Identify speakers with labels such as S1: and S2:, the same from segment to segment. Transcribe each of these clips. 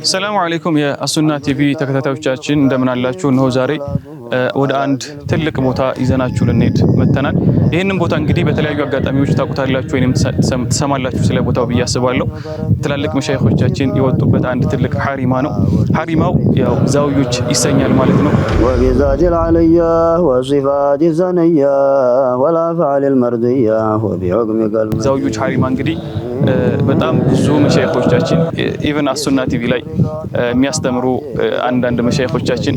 S1: السلام عليكم يا السنة تي في ተከታታዮቻችን እንደምን አላችሁ ነው ዛሬ ወደ አንድ ትልቅ ቦታ ይዘናችሁ ልንሄድ መተናል ይሄንን ቦታ እንግዲህ በተለያዩ አጋጣሚዎች ታቁታላችሁ ወይንም ተሰማላችሁ ስለ ቦታው በያስባለሁ ትላልቅ መሻይኾቻችን የወጡበት አንድ ትልቅ ሐሪማ ነው ሐሪማው ያው ዛውዮች ይሰኛል ማለት ነው
S2: وبذات العليا وصفات الزنيا والافعال المرضيه وبحكم قلب
S1: ዛውዮች ሐሪማ እንግዲህ በጣም ብዙ መሻይኾቻችን ኢቭን አሱና ቲቪ ላይ የሚያስተምሩ አንዳንድ መሻይኾቻችን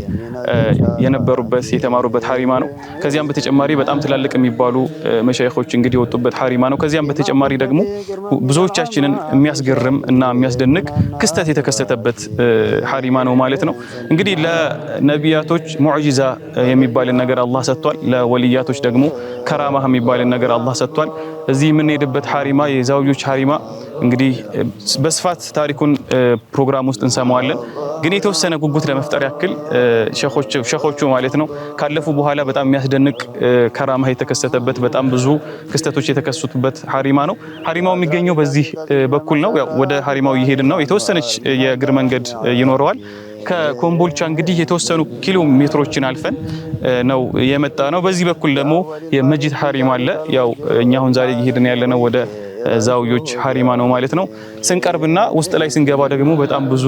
S1: የነበሩበት የተማሩበት ሐሪማ ነው ከዚያም በተጨማሪ በጣም ትላልቅ የሚባሉ መሻይኾች እንግዲህ ወጡበት ሐሪማ ነው ከዚያም በተጨማሪ ደግሞ ብዙዎቻችንን የሚያስገርም እና የሚያስደንቅ ክስተት የተከሰተበት ሐሪማ ነው ማለት ነው እንግዲህ ለነቢያቶች ሙዕጂዛ የሚባል ነገር አላህ ሰጥቷል ለወልያቶች ደግሞ ከራማ የሚባል ነገር አላህ ሰጥቷል እዚህ ምን ሄድበት ሐሪማ የዛውዮች ሐሪማ እንግዲህ በስፋት ታሪኩን ፕሮግራም ውስጥ እንሰማዋለን ግን የተወሰነ ጉጉት ለመፍጠር ያክል ሸኾቹ ማለት ነው ካለፉ በኋላ በጣም የሚያስደንቅ ከራማ የተከሰተበት በጣም ብዙ ክስተቶች የተከሰቱበት ሐሪማ ነው ሐሪማው የሚገኘው በዚህ በኩል ነው ያው ወደ ሐሪማው ይሄድን ነው የተወሰነች የእግር መንገድ ይኖረዋል ከኮምቦልቻ እንግዲህ የተወሰኑ ኪሎ ሜትሮችን አልፈን ነው የመጣ ነው በዚህ በኩል ደግሞ የመጂድ ሐሪማ አለ ያው እኛ አሁን ዛሬ ይሄድን ያለነው ወደ ዛውዮች ሐሪማ ነው ማለት ነው ስንቀርብና ውስጥ ላይ ስንገባ ደግሞ በጣም ብዙ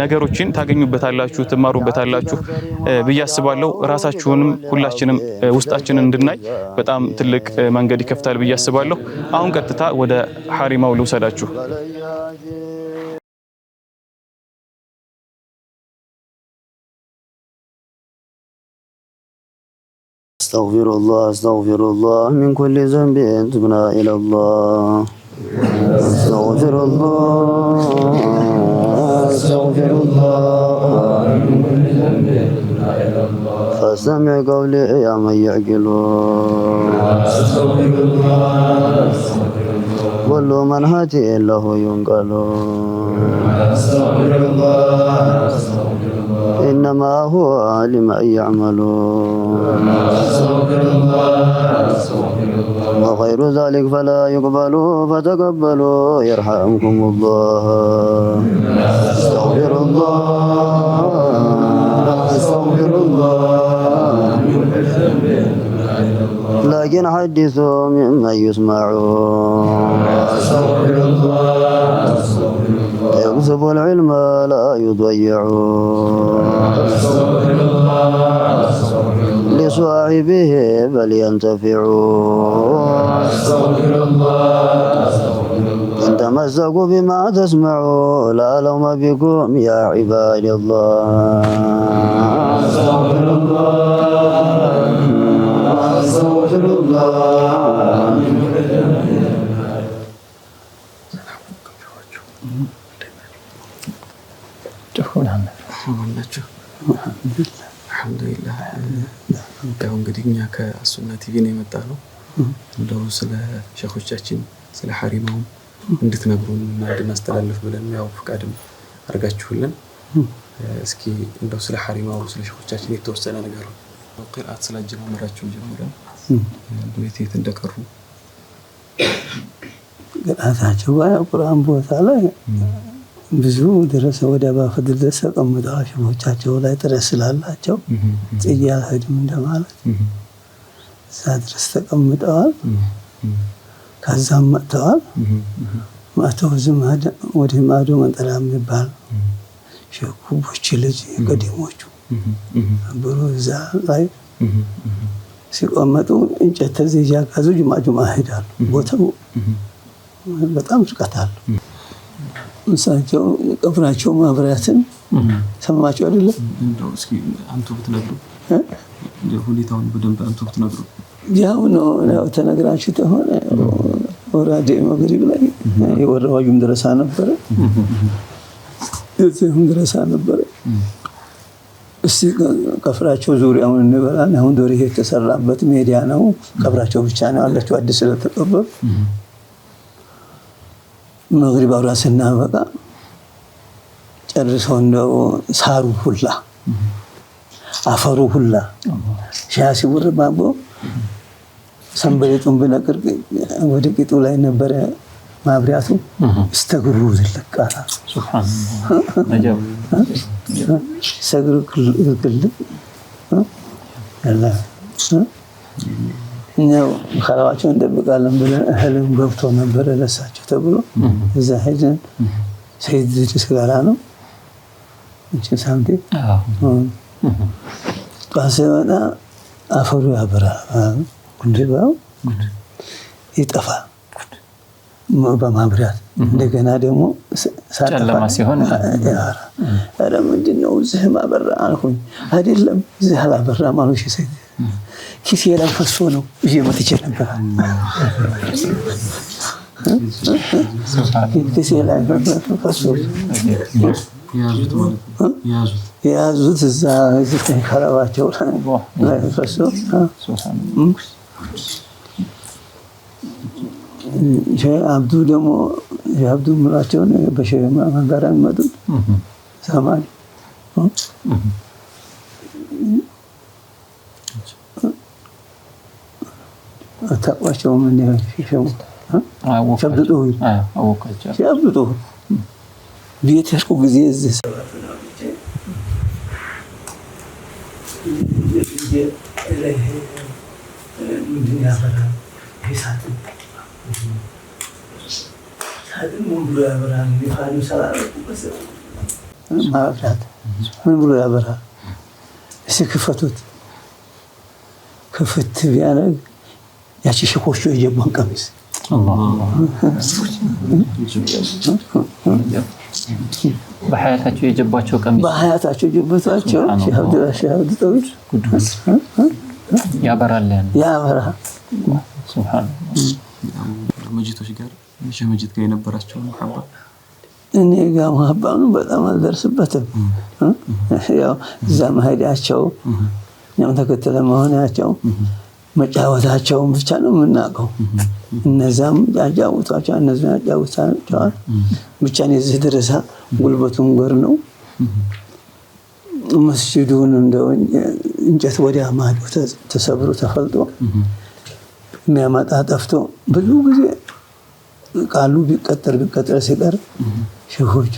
S1: ነገሮችን ታገኙበታላችሁ ትማሩበታላችሁ በያስባለው ራሳችሁንም ሁላችንም ውስጣችንን እንድናይ በጣም ትልቅ መንገድ ይከፍታል በያስባለው አሁን ቀጥታ ወደ ሐሪማው ልውሰዳችሁ
S2: استغفر الله من كل ذنب تبنا الى الله استغفر الله من كل ذنب تبنا الى الله فاستمع قولي يا من يعقل استغفر الله كل من هاتي له ينقل استغفر الله إنما هو لمن يعمل وغير ذلك فلا يقبل فتقبلوا يرحمكم الله استغفر الله لكن حدثوا ممن يسمعون استغفر الله يكسب العلم لا يضيع لصاحبه فلينتفعوا إن تمسكوا بما تسمعوا لا لوم بكم يا عباد الله استغفر الله
S1: አልহামዱሊላህ ያው እንግዲህ እኛ ከአሱና ቲቪ ነው የመጣነው እንደው ስለ ሸኾቻችን ስለ ሐሪማው እንድትነግሩን እንድናስተላልፍ ብለን ያው ፍቃድም አርጋችሁልን እስኪ እንደው ስለ ሐሪማው ስለ ሸኾቻችን የተወሰነ ነገር ቂርአት ስላጀማመራችሁ ጀምረን በየት እንደቀሩ
S3: ቂርአታቸው ቁርአን ቦታ ላይ ብዙ ድረስ ወደ ባፈድር ድረስ ተቀምጠዋል ሸኾቻቸው ላይ ጥረት ስላላቸው ጥያ ሄድም እንደማለት እዛ ድረስ ተቀምጠዋል ከዛም መጥተዋል ማተው ዝማድ ወደ ማዶ መንጠራ የሚባል ሸኹቦች ልጅ ቀደሞቹ ብሩ እዛ ላይ ሲቆመጡ እንጨት ተዘጃ ካዙ ጁማ ሄዳሉ ቦታው በጣም ርቀት አለ እንሳቸው ቀብራቸው ማብራትን ሰማቸው አይደለ
S1: እንደው እስኪ አንቱ ብትነግሩ ሁኔታውን በደንብ አንቱ ብትነግሩ
S3: ያው ነው ተነግራችሁ ተሆነ ወራዴ መግሪብ ላይ የወራዋጁም ድረሳ ነበር የዚህም ድረሳ ነበር እስቲ ቀብራቸው ዙሪያውን እንበላን አሁን ዶሬ የተሰራበት ሜዲያ ነው ቀብራቸው ብቻ ነው አላቸው አዲስ ስለተቀበሩ መግሪብ አውራስና በቃ ጨርሰው እንደው ሳሩ ሁላ አፈሩ ሁላ ሻሲ ወርባቦ ሰንበሌጡን ብነቅር ወደ ቂጡ ላይ ነበረ ማብሪያቱ እስተግሩ ዝልቃላ ሱብሃንአላህ አጀብ ሰግሩ ክል አላህ ነው خلاصውን እንደብቃለን ብለን እህልም ገብቶ ነበር ለሳቸው ተብሎ እዛ ሄደን ሰይድ ተስጋራ ነው እንጂ ሳምቴ ቃሰና አፈሩ ያበራ ጉንድባው ይጠፋ በማብራት እንደገና ደግሞ
S4: ጨለማ ሲሆን
S3: አረ ምንድነው እዚህ ማበራ አልኩኝ አይደለም እዚህ አላበራ ማለሽ ሰይድ ኪስ የለም ፈሶ ነው እየመጥቼ ነበር ኪስ የለም ፈሶ ያዙት እዛ እዚህ ከራባቸው ላይ ፈሶ አብዱ ደግሞ የአብዱ ምራቸው ነው በሸማ መንጋራን መጡት ሰማይ አታቋቸው ምን ይሽሙ ሸብዱ
S4: አወቃቸው
S3: ሸብዱ ቤት ያስኩ ጊዜ እዚህ ምንድን ያበራ ሂሳብ ምን ብሎ ያበራል ይፋሉ ሰላቱ ማፍራት ምን ብሎ ያበራል እስኪ ክፈቱት ክፍት ቢያደርግ ያቺ ሸኮቹ የጀባን ቀሚስ
S4: በሐያታቸው የጀባቸው ቀሚስ
S3: በሐያታቸው የጀባቸው ሸሃዱ ጠዊል
S4: ያበራል
S3: ያበራ
S4: ሱብሃንአላህ
S1: መጂቶች ጋር መጂት ጋር የነበራቸው መሐባ
S3: እኔ ጋር መሐባ ነው በጣም አልደርስበትም ያው እዛ መሄዳቸው ያው ተከተለ መሆናቸው መጫወታቸው ብቻ ነው የምናውቀው እነዛም ያጫውታቸው እነዛ ያጫውታቸው ብቻ ነው እዚህ ድረስ ጉልበቱን ጎር ነው መስጂዱን እንደው እንጨት ወዲያ ማዶ ተሰብሮ ተፈልጦ የሚያመጣ ጠፍቶ ብዙ ጊዜ ቃሉ ቢቀጠር ሲቀር ሸሆቹ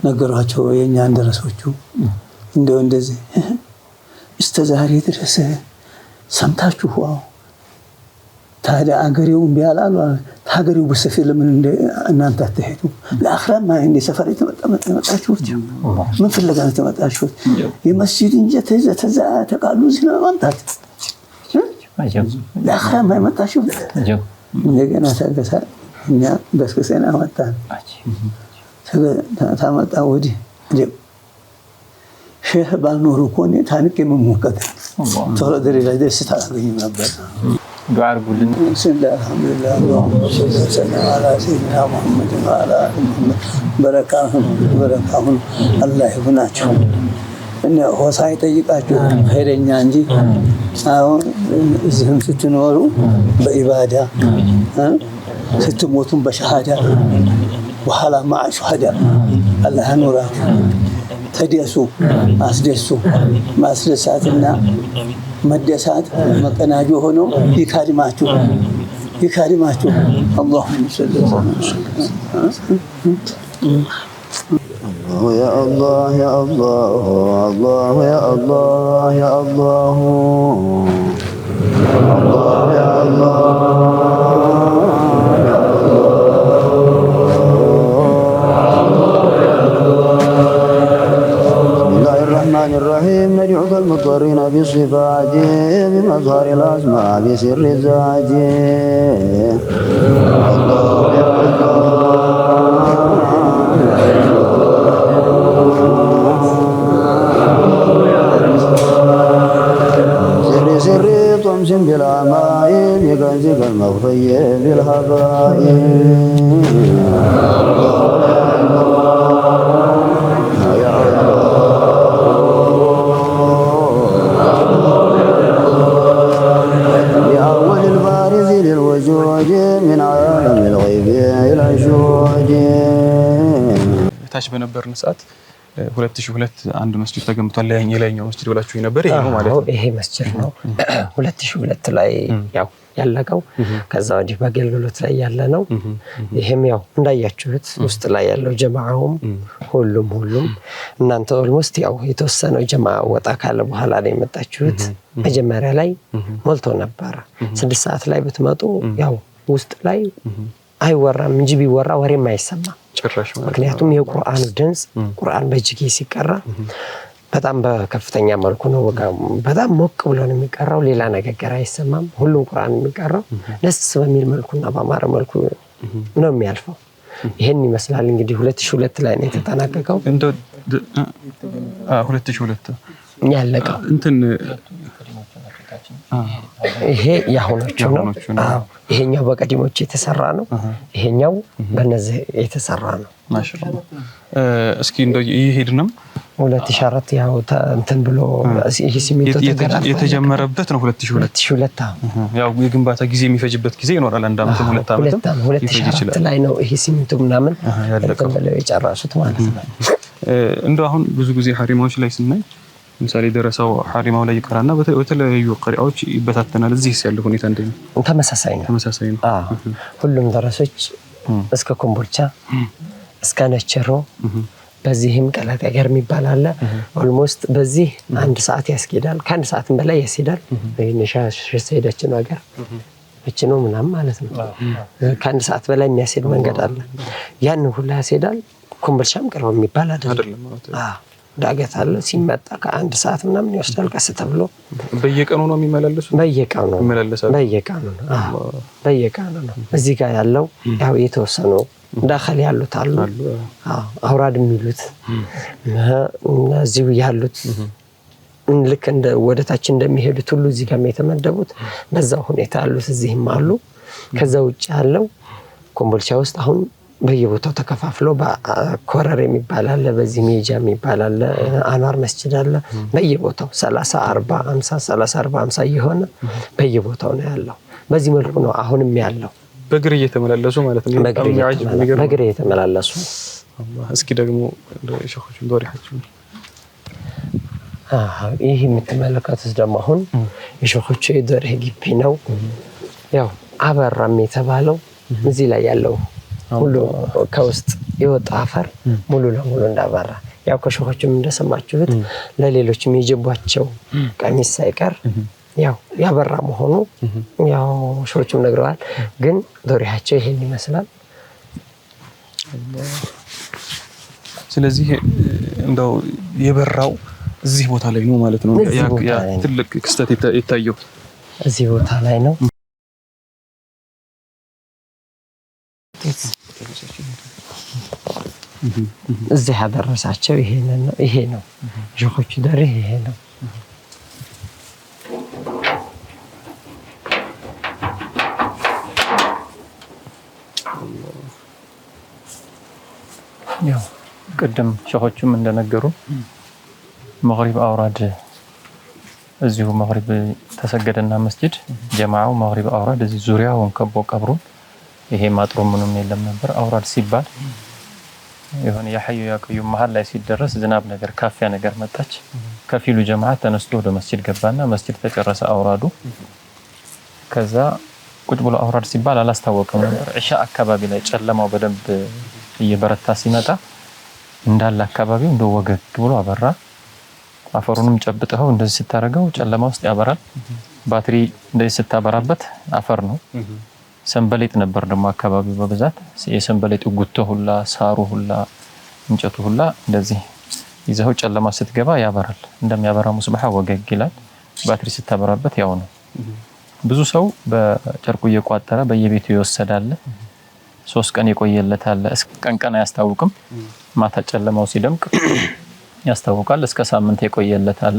S3: ነገሯቸው የኛ እንደረሶቹ እንደው እንደዚህ እስከ ዛሬ ድረስ ሰምታችሁ ታዲያ አገሬው ቢያላሉ ታገሬው በሰፊ ለምን እናንተ አትሄዱ ለአኽራማ እንደ ሰፈር የተመጣጣችሁት ምን ፍለጋ ነው የተመጣጣችሁት የመስጂድ እንጀት ተዛ ተቃሉ ሲና ማምጣት ለአኽራማ የመጣችሁት እንደገና ታገሳ እኛ በስከሰና አመጣን ታመጣ ወዲህ ሼህ ባልኖሩ ኮኔ ታንቄ መሞከተ ቶሎ ደረጃ ደስታ አገኝ ነበር
S4: ዱዓ አርጉልን
S3: አልሐምዱሊላህ اللهم صل وسلم على سيدنا محمد وعلى آله محمد በረካሁን አላህ ይሁናችሁ እና ሆሳይ ጠይቃችሁ ኸይረኛ እንጂ አሁን እዚህም ስትኖሩ በኢባዳ ስትሞቱም በሸሃዳ በኋላ ማዓ ሸሃዳ አላህ ያኑራችሁ ተደሱ አስደሱ ማስደሳትና መደሳት መቀናጆ ሆኖ ይካድማችሁ اللهم صل
S2: يا الله يا الله الله يا الله يا الله الله يا الله الرحيم ندعوك المضطرين بصفات بمظهر الأسماء بسر الذات الله يا الله سر طمس بلا ماء بكنزك المخفي بالهباء من عالم الغيب إلى الشهود
S1: ታች በነበርን ሰዓት 2002 አንድ መስጂድ ተገንብቷል የላይኛው መስጂድ ብላችሁ ነበር ይሄ ነው ማለት ነው
S5: ይሄ መስጂድ ነው 2002 ላይ ያው ያለቀው ከዛ ወዲህ በአገልግሎት ላይ ያለ ነው ይሄም ያው እንዳያችሁት ውስጥ ላይ ያለው ጀማዓውም ሁሉም እናንተ ኦልሞስት ያው የተወሰነው ጀማዓ ወጣ ካለ በኋላ ላይ መጣችሁት መጀመሪያ ላይ ሞልቶ ነበር 6 ሰዓት ላይ ብትመጡ ያው ውስጥ ላይ አይወራም እንጂ ቢወራ ወሬም አይሰማም
S1: ጭራሽ
S5: ምክንያቱም የቁርአን ድምጽ ቁርአን በእጅጌ ሲቀራ በጣም በከፍተኛ መልኩ ነው በጣም ሞቅ ብሎ ነው የሚቀራው ሌላ ነገር አይሰማም ሁሉም ቁርአን የሚቀራው ደስ በሚል መልኩና በአማረ መልኩ ነው የሚያልፈው ይሄን ይመስላል እንግዲህ 2002 ላይ ነው የተጠናቀቀው
S1: እንደ 2002
S5: ያለቀው
S1: እንትን
S5: ይሄ ያሁኖቹ ነው ይሄኛው በቀዲሞች የተሰራ ነው ይሄኛው በነዚህ የተሰራ ነው
S1: ማሻአላህ እስኪ እንደው ይሄድንም
S5: 2004 ያው እንትን ብሎ ይሄ ሲሚንቶ
S1: የተጀመረበት ነው 2002 ያው የግንባታ ጊዜ የሚፈጅበት ጊዜ ይኖራል አንድ አመት 2 አመት ይፈጅ ይችላል
S5: ላይ ነው ይሄ ሲሚንቶ ምናምን ያለቀው የጨረሱት ማለት ነው
S1: እንደው አሁን ብዙ ጊዜ ሐሪማዎች ላይ ስናይ ምሳሌ ደረሰው ሐሪማው ላይ ይቀራና በተለያዩ ቀሪያዎች ይበታተናል እዚህ ያለው ሁኔታ እንደዚህ
S5: ተመሳሳይ ነው ሁሉም ደረሶች እስከ ኮምቦልቻ እስከ ነቸሮ በዚህም ቀላጤ ሀገር የሚባል አለ ኦልሞስት በዚህ 1 ሰዓት ያስኬዳል ከ1 ሰዓትም በላይ ያስኬዳል በእነሻሽ ሰይዳችን ሀገር እቺ ነው ምናምን ማለት ነው ከ1 ሰዓት በላይ የሚያስኬድ መንገድ አለ ያን ሁሉ ያስኬዳል ኮምቦልቻም ቅርብ የሚባል አይደለም ዳገት አለ ሲመጣ ከ1 ሰዓት ምናምን ይወስዳል ቀስ ተብሎ
S1: በየቀኑ ነው የሚመላለሱ
S5: በየቀኑ ነው እዚህ ጋር ያለው ያው የተወሰኑ ዳخل ያሉት አሉ አውራድ የሚሉት እነዚህ ያሉት ልክ እንደ ወደታች እንደሚሄዱት ሁሉ እዚህ ጋር የተመደቡት በዛው ሁኔታ ያሉት እዚህም አሉ ከዛ ውጭ ያለው ኮምቦልቻ ውስጥ አሁን በየቦታው ተከፋፍሎ በኮረር የሚባል አለ በዚህ ሜጃ የሚባል አለ አንዋር መስጂድ አለ በየቦታው 30 40 50 30 40 50 ይሆነ በየቦታው ነው ያለው በዚህ መልኩ ነው አሁንም ያለው
S1: በግር እየተመላለሱ ማለት ነው
S5: በግር እየተመላለሱ
S1: እስኪ ደግሞ ሸኾቹን ዶሪሃችሁ
S5: ይሄ የምትመለከቱት ደግሞ አሁን የሸኾቹ የዶሪህ ግቢ ነው ያው አበራም የተባለው እዚህ ላይ ያለው ሁሉ ከውስጥ የወጣ አፈር ሙሉ ለሙሉ እንዳበራ ያው ከሸኾቹም እንደሰማችሁት ለሌሎችም የጀቧቸው ቀሚስ ሳይቀር ያው ያበራ መሆኑ ያው ሸኾቹም ነግረዋል ግን ዶሪያቸው ይሄን ይመስላል
S1: ስለዚህ እንደው የበራው እዚህ ቦታ ላይ ነው ማለት ነው ያ ትልቅ ክስተት የታየው
S5: እዚህ ቦታ ላይ ነው እዚህ ያደረሳቸው ይሄ ነው ሸኾቹ ዶሪህ ይሄ ነው
S4: ያው ቀደም ሸኾቹም እንደነገሩ መግሪብ አውራድ እዚሁ መግሪብ ተሰገደና መስጂድ ጀማዓው መግሪብ አውራድ እዚህ ዙሪያውን ከቦ ቀብሩ ይሄ ማጥሩ ምንም የለም ነበር አውራድ ሲባል የሆነ ያህዩ ያቀዩም መሃል ላይ ሲደረስ ዝናብ ነገር ካፊያ ነገር መጣች ከፊሉ ጀማዓ ተነስቶ ወደ መስጂድ ገባና መስጂድ ተጨረሰ አውራዱ ከዛ ቁጭ ብሎ አውራድ ሲባል አላስታወቀም ነበር ኢሻ አካባቢ ላይ ጨለማው በደንብ እየበረታ ሲመጣ እንዳለ አካባቢው እንደ ወገግ ብሎ አበራ አፈሩንም ጨብጠው እንደዚህ ስታረገው ጨለማ ውስጥ ያበራል ባትሪ እንደዚህ ስታበራበት አፈር ነው ሰንበሌጥ ነበር ደግሞ አካባቢው በብዛት የሰንበሌጡ ጉቶ ሁላ ሳሩ ሁላ እንጨቱ ሁላ እንደዚህ ይዘው ጨለማ ስትገባ ያበራል እንደሚያበራ ሙስባህ ወገግ ይላል ባትሪ ስታበራበት ያው ነው ብዙ ሰው በጨርቁ እየቋጠረ በየቤቱ ይወሰዳል 3 ቀን የቆየለታል ቀን ያስታውቅም ማታ ጨለማው ሲደምቅ ያስታውቃል እስከ ሳምንት የቆየለታል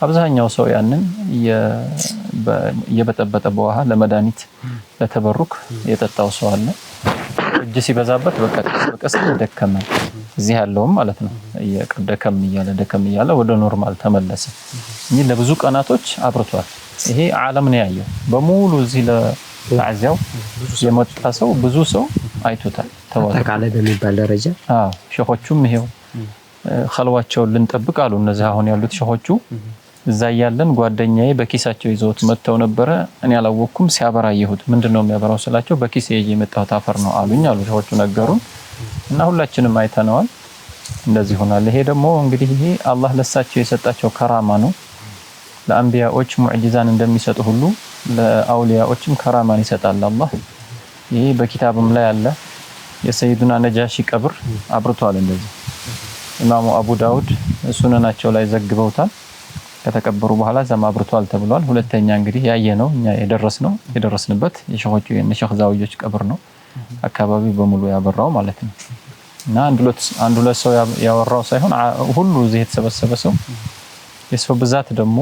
S4: አብዛኛው ሰው ያንን የበጠበጠ በውሃ ለመድኃኒት ለተበሩክ የጠጣው ሰው አለ እጅ ሲበዛበት በቀስ ደከመ እዚህ ያለውም ማለት ነው ደከም እያለ ወደ ኖርማል ተመለሰ እንጂ ለብዙ ቀናቶች አብርቷል ይሄ ዓለም ነው ያየው በሙሉ እዚህ ለአዚያው የመጣ ሰው ብዙ ሰው አይቶታል
S5: ተቃለ በሚባል ደረጃ
S4: ሸኾቹም ይሄው ኸልዋቸው ልንጠብቅ አሉ እነዚህ አሁን ያሉት ሸኾቹ እዛ ያለን ጓደኛዬ በኪሳቸው ይዘውት መተው ነበር እኔ አላወኩም ሲያበራ ይሁት ምንድነው የሚያበራው ስላቸው በኪስ ይዤ መጣሁት አፈር ነው አሉኝ አሉ ሸሆቹ ነገሩን እና ሁላችንም አይተነዋል እንደዚህ ሆናል ይሄ ደግሞ እንግዲህ ይሄ አላህ ለሳቸው የሰጣቸው ከራማ ነው ለአንቢያዎች ሙዕጂዛን እንደሚሰጡ ሁሉ ለአውሊያዎችም ከራማን ይሰጣል አላህ ይሄ በኪታብም ላይ አለ የሰይዱና ነጃሺ ቀብር አብርቷል እንደዚህ ኢማሙ አቡ ዳውድ ሱነናቸው ላይ ዘግበውታል ከተቀበሩ በኋላ ዘማ አብርቷል ተብሏል ሁለተኛ እንግዲህ ያየነው እኛ የደረስንበት የሸሆቹ የነሸህ ዛውዮች ቀብር ነው አካባቢ በሙሉ ያበራው ማለት ነው እና አንድ ሁለት ሰው ያወራው ሳይሆን ሁሉ እዚህ የተሰበሰበ ሰው የሰው ብዛት ደግሞ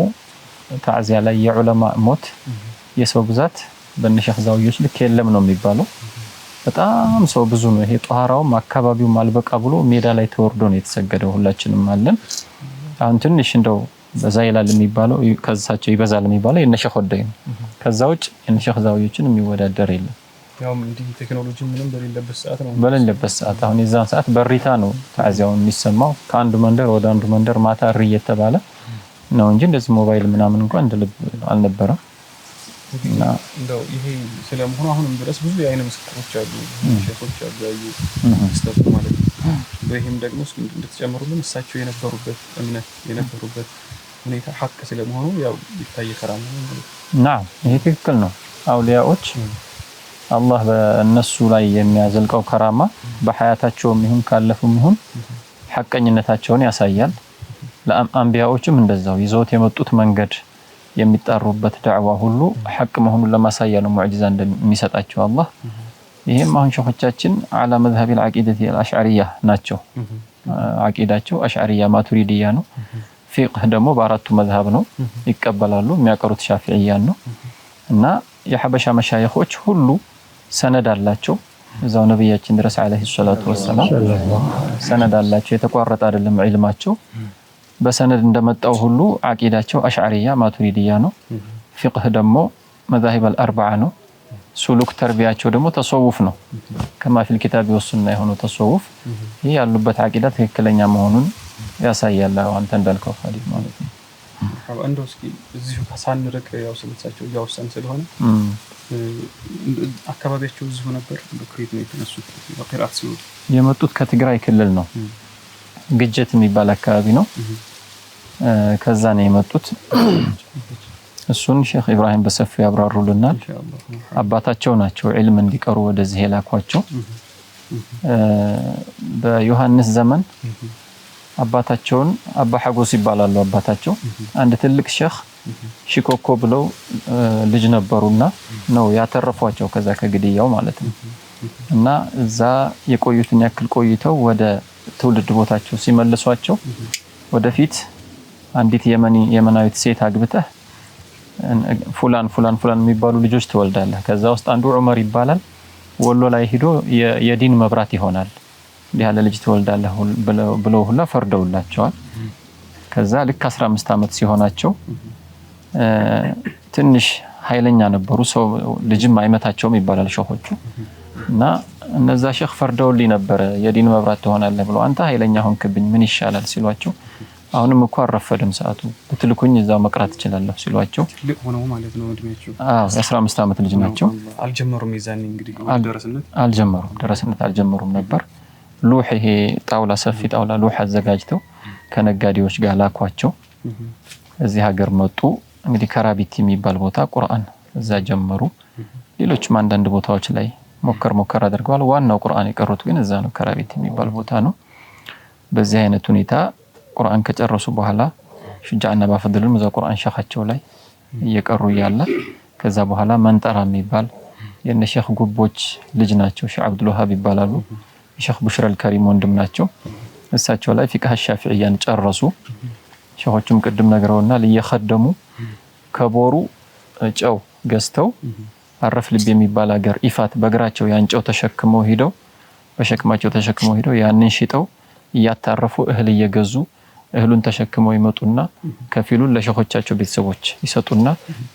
S4: ታዕዚያ ላይ የዑለማ ሞት የሰው ብዛት በነሸህ ዛውዮች ልክ የለም ነው የሚባለው በጣም ሰው ብዙ ነው ይሄ ጧራውም አካባቢው ማልበቃ ብሎ ሜዳ ላይ ተወርዶ ነው የተሰገደው ሁላችንም አለን አሁን ትንሽ እንደው በዛ ይላል የሚባለው ከዛቸው ይበዛል የሚባለው የነሸህ ወደይ ነው ከዛውጭ የነሸህ ዛውዮችን የሚወዳደር የለም
S1: ያው እንዴ ቴክኖሎጂ ምንም
S4: በሌለበት ሰዓት አሁን የዛን ሰዓት በሪታ ነው ታዚያው የሚሰማው ከአንዱ መንደር ወደ አንዱ መንደር ማታ ሪ የተባለ ነው እንጂ እንደዚህ ሞባይል ምናምን እንኳን እንደልብ አልነበረም እና
S1: እንደው ይሄ ስለመሆኑ አሁንም ድረስ ብዙ የአይነ ምስክሮች አሉ ሸኾች አሉ ያዩ ስታፍ ማለት ነው በይህም ደግሞ እንድትጨምሩልን እሳቸው የነበሩበት እምነት የነበሩበት ሁኔታ ሐቅ ስለመሆኑ ያው ይታይ ከራማ ነው
S4: نعم ይሄ ትክክል ነው አውሊያዎች አላህ በእነሱ ላይ የሚያዘልቀው ከራማ በሐያታቸውም ይሁን ካለፉም ይሁን ሐቀኝነታቸውን ያሳያል ለአንቢያዎችም እንደዛው ይዘውት የመጡት መንገድ የሚጣሩበት ዳዕዋ ሁሉ ሐቅ መሆኑን ለማሳያ ነው ሙዕጂዛ እንደሚሰጣቸው አላህ ይሄም አሁን ሸኾቻችን على مذهب العقيدة الأشعرية ናቸው አቂዳቸው አሽዓሪያ ማቱሪዲያ ነው ፊቅህ ደግሞ በአራቱ መዝሀብ ነው ይቀበላሉ የሚያቀሩት ሻፊዒያን ነው እና የሐበሻ መሻይኾች ሁሉ ሰነድ አላቸው እዛው ነብያችን ድረስ አለይሂ ሰላቱ ወሰለም ሰነድ አላቸው የተቋረጠ አይደለም ዒልማቸው በሰነድ እንደመጣው ሁሉ አቂዳቸው አሽዓሪያ ማቱሪዲያ ነው ፊቅህ ደግሞ መዛሂብ አልአርባዓ ነው ሱሉክ ተርቢያቸው ደግሞ ተሰውፍ ነው ከማ ፊል ኪታብ ወሱና የሆነው ተሰውፍ ይሄ ያሉበት አቂዳ ትክክለኛ መሆኑን ያሳያል አንተ እንዳልከው ሐዲስ ማለት ነው
S1: እንደው እስኪ እዚሁ ሳንርቅ ያው ስለሳቸው ያወሳን ስለሆነ አካባቢያቸው እዚሁ ነበር በክሬት ነው የተነሱት በቂራት ሲወጡ
S4: የመጡት ከትግራይ ክልል ነው ግጀት የሚባል አካባቢ ነው ከዛ ነው የመጡት እሱን ሼክ ኢብራሂም በሰፊው ያብራሩልናል አባታቸው ናቸው ዒልም እንዲቀሩ ወደዚህ የላኳቸው በዮሐንስ ዘመን አባታቸውን አባ ሐጎስ ይባላሉ አባታቸው አንድ ትልቅ ሼክ ሽኮኮ ብለው ልጅ ነበሩና ነው ያተረፏቸው ከዛ ከግድያው ማለት ነው እና እዛ የቆዩትን ያክል ቆይተው ወደ ትውልድ ቦታቸው ሲመለሷቸው ወደፊት አንዲት የመናዊት ሴት አግብተህ ፉላን የሚባሉ ልጆች ተወልዳለህ ከዛ ውስጥ አንዱ ዑመር ይባላል ወሎ ላይ ሄዶ የዲን መብራት ይሆናል ያለ ልጅ ተወልዳለህ ብለው ሁላ ፈርደውላቸዋል ከዛ ልክ 15 አመት ሲሆናቸው ትንሽ ኃይለኛ ነበሩ ሰው ልጅም አይመታቸውም ይባላል ሸኾቹ እና እነዛ ሼክ ፈርደውልኝ ነበር የዲን መብራት ትሆናለህ ብለው አንተ ኃይለኛ ሆንክብኝ ምን ይሻላል ሲሏቸው አሁንም እኮ አረፈደም ሰዓቱ ብትልኩኝ እዛው መቅራት ይችላልው ሲሏቸው
S1: ልክ ሆነው ማለት ነው እድሜያቸው
S4: የ15 አመት ልጅ ናቸው
S1: አልጀመሩም ይዛን እንግዲህ
S4: ደረስነት አልጀመሩም ነበር ሉህ ይሄ ጣውላ ሰፊ ጣውላ ሉህ አዘጋጅተው ከነጋዴዎች ጋር ላኳቸው እዚህ ሀገር መጡ እንግዲህ ከራቢቲ የሚባል ቦታ ቁርአን እዛ ጀመሩ ሌሎችም አንዳንድ ቦታዎች ላይ ሞከር አድርገዋል ዋናው ቁርአን የቀሩት ግን እዛ ነው ከራቢቲ የሚባል ቦታ ነው በዚህ አይነት ሁኔታ ቁርአን ከጨረሱ በኋላ ሹጃዕና ባፈድልም እዛ ቁርአን ሸኻቸው ላይ እየቀሩ ያለ ከዛ በኋላ መንጠራ የሚባል የነሸኽ ጉቦች ልጅ ናቸው ሼህ አብዱል ወሃብ ይባላሉ ሼህ ቡሽራ አልከሪም ወንድም ናቸው እሳቸው ላይ ፊቅህ ሻፊዒያን ጨረሱ ሸኾቹም ቅድም ነገረውና ለየኸደሙ ከቦሩ ጨው ገዝተው አረፍ ልብ የሚባል ሀገር ኢፋት በእግራቸው ያንጨው ተሸክመው ሄደው በሸክማቸው ተሸክመው ሄደው ያንን ሽጠው ያታረፉ እህል እየገዙ እህሉን ተሸክመው ይመጡና ከፊሉን ለሸኾቻቸው ቤተሰቦች ይሰጡና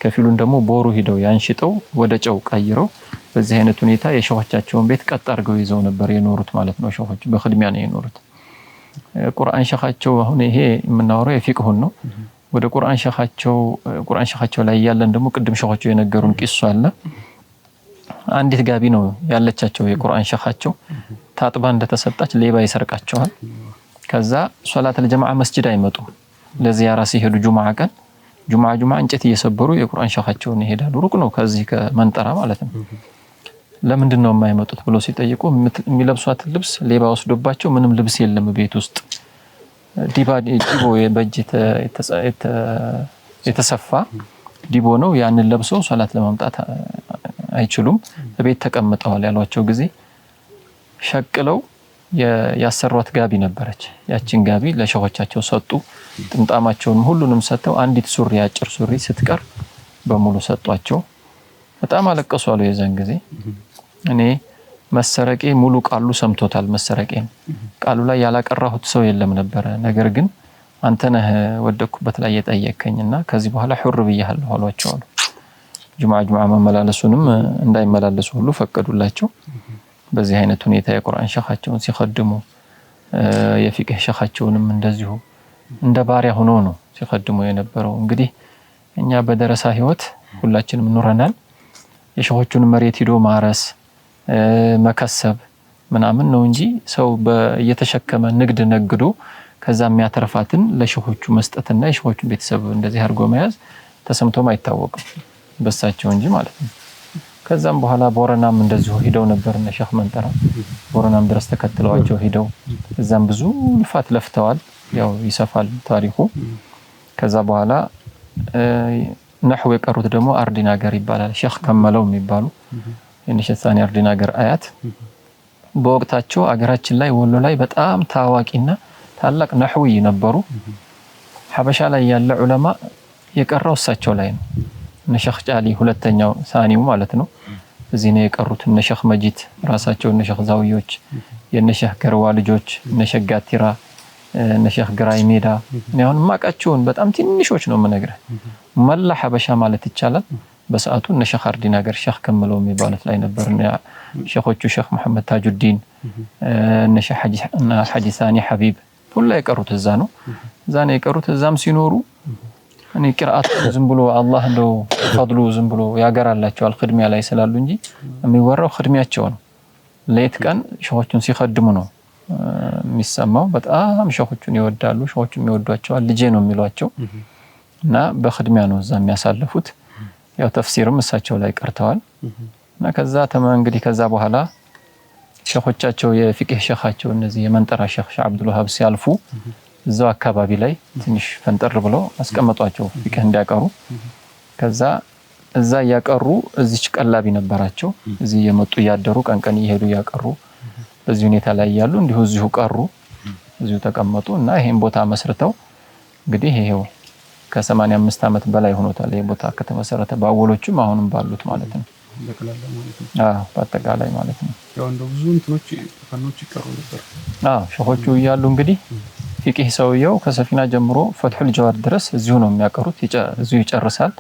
S4: ከፊሉን ደግሞ ቦሩ ሄደው ያንሽጠው ወደ ጨው ቀይረው በዚህ አይነት ሁኔታ የሸኾቻቸውን ቤት ቀጥ አድርገው ይዘው ነበር የኖሩት ማለት ነው ሸኾች በخدሚያ ነው የኖሩት ቁርአን ሸኻቸው አሁን ይሄ የምናወራው የፊቅሁን ነው ወደ ቁርአን ሸኻቸው ላይ ያለን ደግሞ ቅድም ሸኻቸው የነገሩን ቂሱ አለ። አንዲት ጋቢ ነው ያለቻቸው የቁርአን ሸኻቸው ታጥባ እንደተሰጣች ሌባ ይሰርቃቸዋል። ከዛ ሶላት ለጀማዓ መስጂድ አይመጡም። ለዚያራ ሲሄዱ ጁማዓ ቀን ጁማዓ እንጨት እየሰበሩ የቁርአን ሸኻቸውን ይሄዳሉ። ሩቅ ነው ከዚህ ከመንጠራ ማለት ነው። ለምንድን ነው የማይመጡት ብሎ ሲጠይቁ የሚለብሷት ልብስ ሌባ ወስዶባቸው ምንም ልብስ የለም ቤት ውስጥ ዲቦ በእጅ የተሰፋ ዲቦ ነው። ያንን ለብሰው ሶላት ለማምጣት አይችሉም። ቤት ተቀምጠዋል ያሏቸው ጊዜ ሸቅለው ያሰሯት ጋቢ ነበረች። ያቺን ጋቢ ለሸኾቻቸው ሰጡ። ጥምጣማቸውን ሁሉንም ሰጥተው አንዲት ሱሪ አጭር ሱሪ ስትቀር በሙሉ ሰጧቸው። በጣም አለቀሱ አሉ። የዛን ጊዜ እኔ መሰረቄ ሙሉ ቃሉ ሰምቶታል። መሰረቄን ቃሉ ላይ ያላቀራሁት ሰው የለም ነበረ። ነገር ግን አንተ ነህ ወደኩበት ላይ የጠየቀኝና ከዚህ በኋላ ሁር ብያለሁ አሏቸው አሉ። ጁማዓ መመላለሱንም እንዳይመላለሱ ሁሉ ፈቀዱላቸው። በዚህ አይነት ሁኔታ የቁርአን ሸኻቸውን ሲخدሙ የፊቅህ ሸኻቸውንም እንደዚሁ እንደ ባሪያ ሆኖ ነው ሲخدሙ የነበረው። እንግዲህ እኛ በደረሳ ህይወት ሁላችንም ኑረናል። የሸኾቹን መሬት ሄዶ ማረስ መከሰብ ምናምን ነው እንጂ ሰው እየተሸከመ ንግድ ነግዶ ከዛ የሚያተርፋትን ለሸኾቹ መስጠትና የሸኾቹን ቤተሰብ እንደዚህ አድርጎ መያዝ ተሰምቶም አይታወቅም በሳቸው እንጂ ማለት ነው። ከዛም በኋላ ቦረናም እንደዚሁ ሄደው ነበር እነ ሸኽ መንጠራ ቦረናም ድረስ ተከትለዋቸው ሄደው እዛም ብዙ ልፋት ለፍተዋል። ያው ይሰፋል ታሪኩ። ከዛ በኋላ ነህው የቀሩት ደግሞ አርዲናገር ይባላል። ሸኽ ከመለው የሚባሉ የነሸሳኒ አርዲናገር አያት በወቅታቸው አገራችን ላይ ወሎ ላይ በጣም ታዋቂና ታላቅ ነህዊ ነበሩ። ሐበሻ ላይ ያለ ዑለማ የቀራው እሳቸው ላይ ነው። እነ ሸኽ ጫሊ ሁለተኛው ሳኒው ማለት ነው። እዚህ ነው የቀሩት። እነ ሸኽ መጂት ራሳቸው እነ ሸኽ ዛውዮች የእነ ሸኽ ገርዋ ልጆች እነ ሸኽ ጋቲራ እነ ሸኽ ግራይ ሜዳ ነው ማቃቸውን በጣም ትንሾች ነው የምነግርህ። መላ ሐበሻ ማለት ይቻላል በሰዓቱ እነ ሸኽ አርዲናገር ሸኽ ከመለው የሚባሉት ላይ ነበር። ሸኾቹ ሸኽ መሐመድ ታጁዲን እነ ሸኽ ሐጂ ሳኒ ሐቢብ ሁሉ የቀሩት እዛ ነው። እዛ ነው የቀሩት። እዛም ሲኖሩ እኔ ቅራአት ዝም ብሎ አላህ እንደው ፈድሉ ዝም ብሎ ያገራላቸዋል ኽድሚያ ላይ ስላሉ እንጂ የሚወራው ኽድሚያቸው ነው። ለየት ቀን ሸኾቹን ሲخدሙ ነው የሚሰማው። በጣም ሸኾቹን ይወዳሉ፣ ሸኾቹም ይወዷቸዋል። ልጄ ነው የሚሏቸው እና በኽድሚያ ነው እዛ የሚያሳልፉት። ያው ተፍሲርም እሳቸው ላይ ቀርተዋል። እና ከዛ እንግዲህ ከዛ በኋላ ሸኾቻቸው የፊቅህ ሸኻቸው እነዚህ የመንጠራ ሸኽ አብዱል ወሃብ ሲያልፉ እዛው አካባቢ ላይ ትንሽ ፈንጠር ብለው አስቀመጧቸው ፊቅህ እንዲያቀሩ። ከዛ እዛ ያቀሩ እዚች ቀላቢ ነበራቸው። እዚህ የመጡ ያደሩ ቀንቀን ይሄዱ ያቀሩ በዚህ ሁኔታ ላይ ያሉ እንዲሁ እዚሁ ቀሩ፣ እዚሁ ተቀመጡ እና ይሄን ቦታ መስርተው እንግዲህ ይሄው ከ85 ዓመት በላይ ሆኖታል። ይሄ ቦታ ከተመሰረተ ባወሎቹም አሁንም ባሉት ማለት ነው።
S1: በቀላላ ማለት ነው።
S4: በአጠቃላይ ማለት ነው።
S1: ያው እንደው ብዙ እንትኖች ፈኖች ይቀሩ ነበር።
S4: ሸኾቹ እያሉ እንግዲህ ፊቅህ ሰውየው ከሰፊና ጀምሮ ፈትሁል ጀዋድ ድረስ እዚሁ ነው የሚያቀሩት። እዚሁ ይጨርሳል።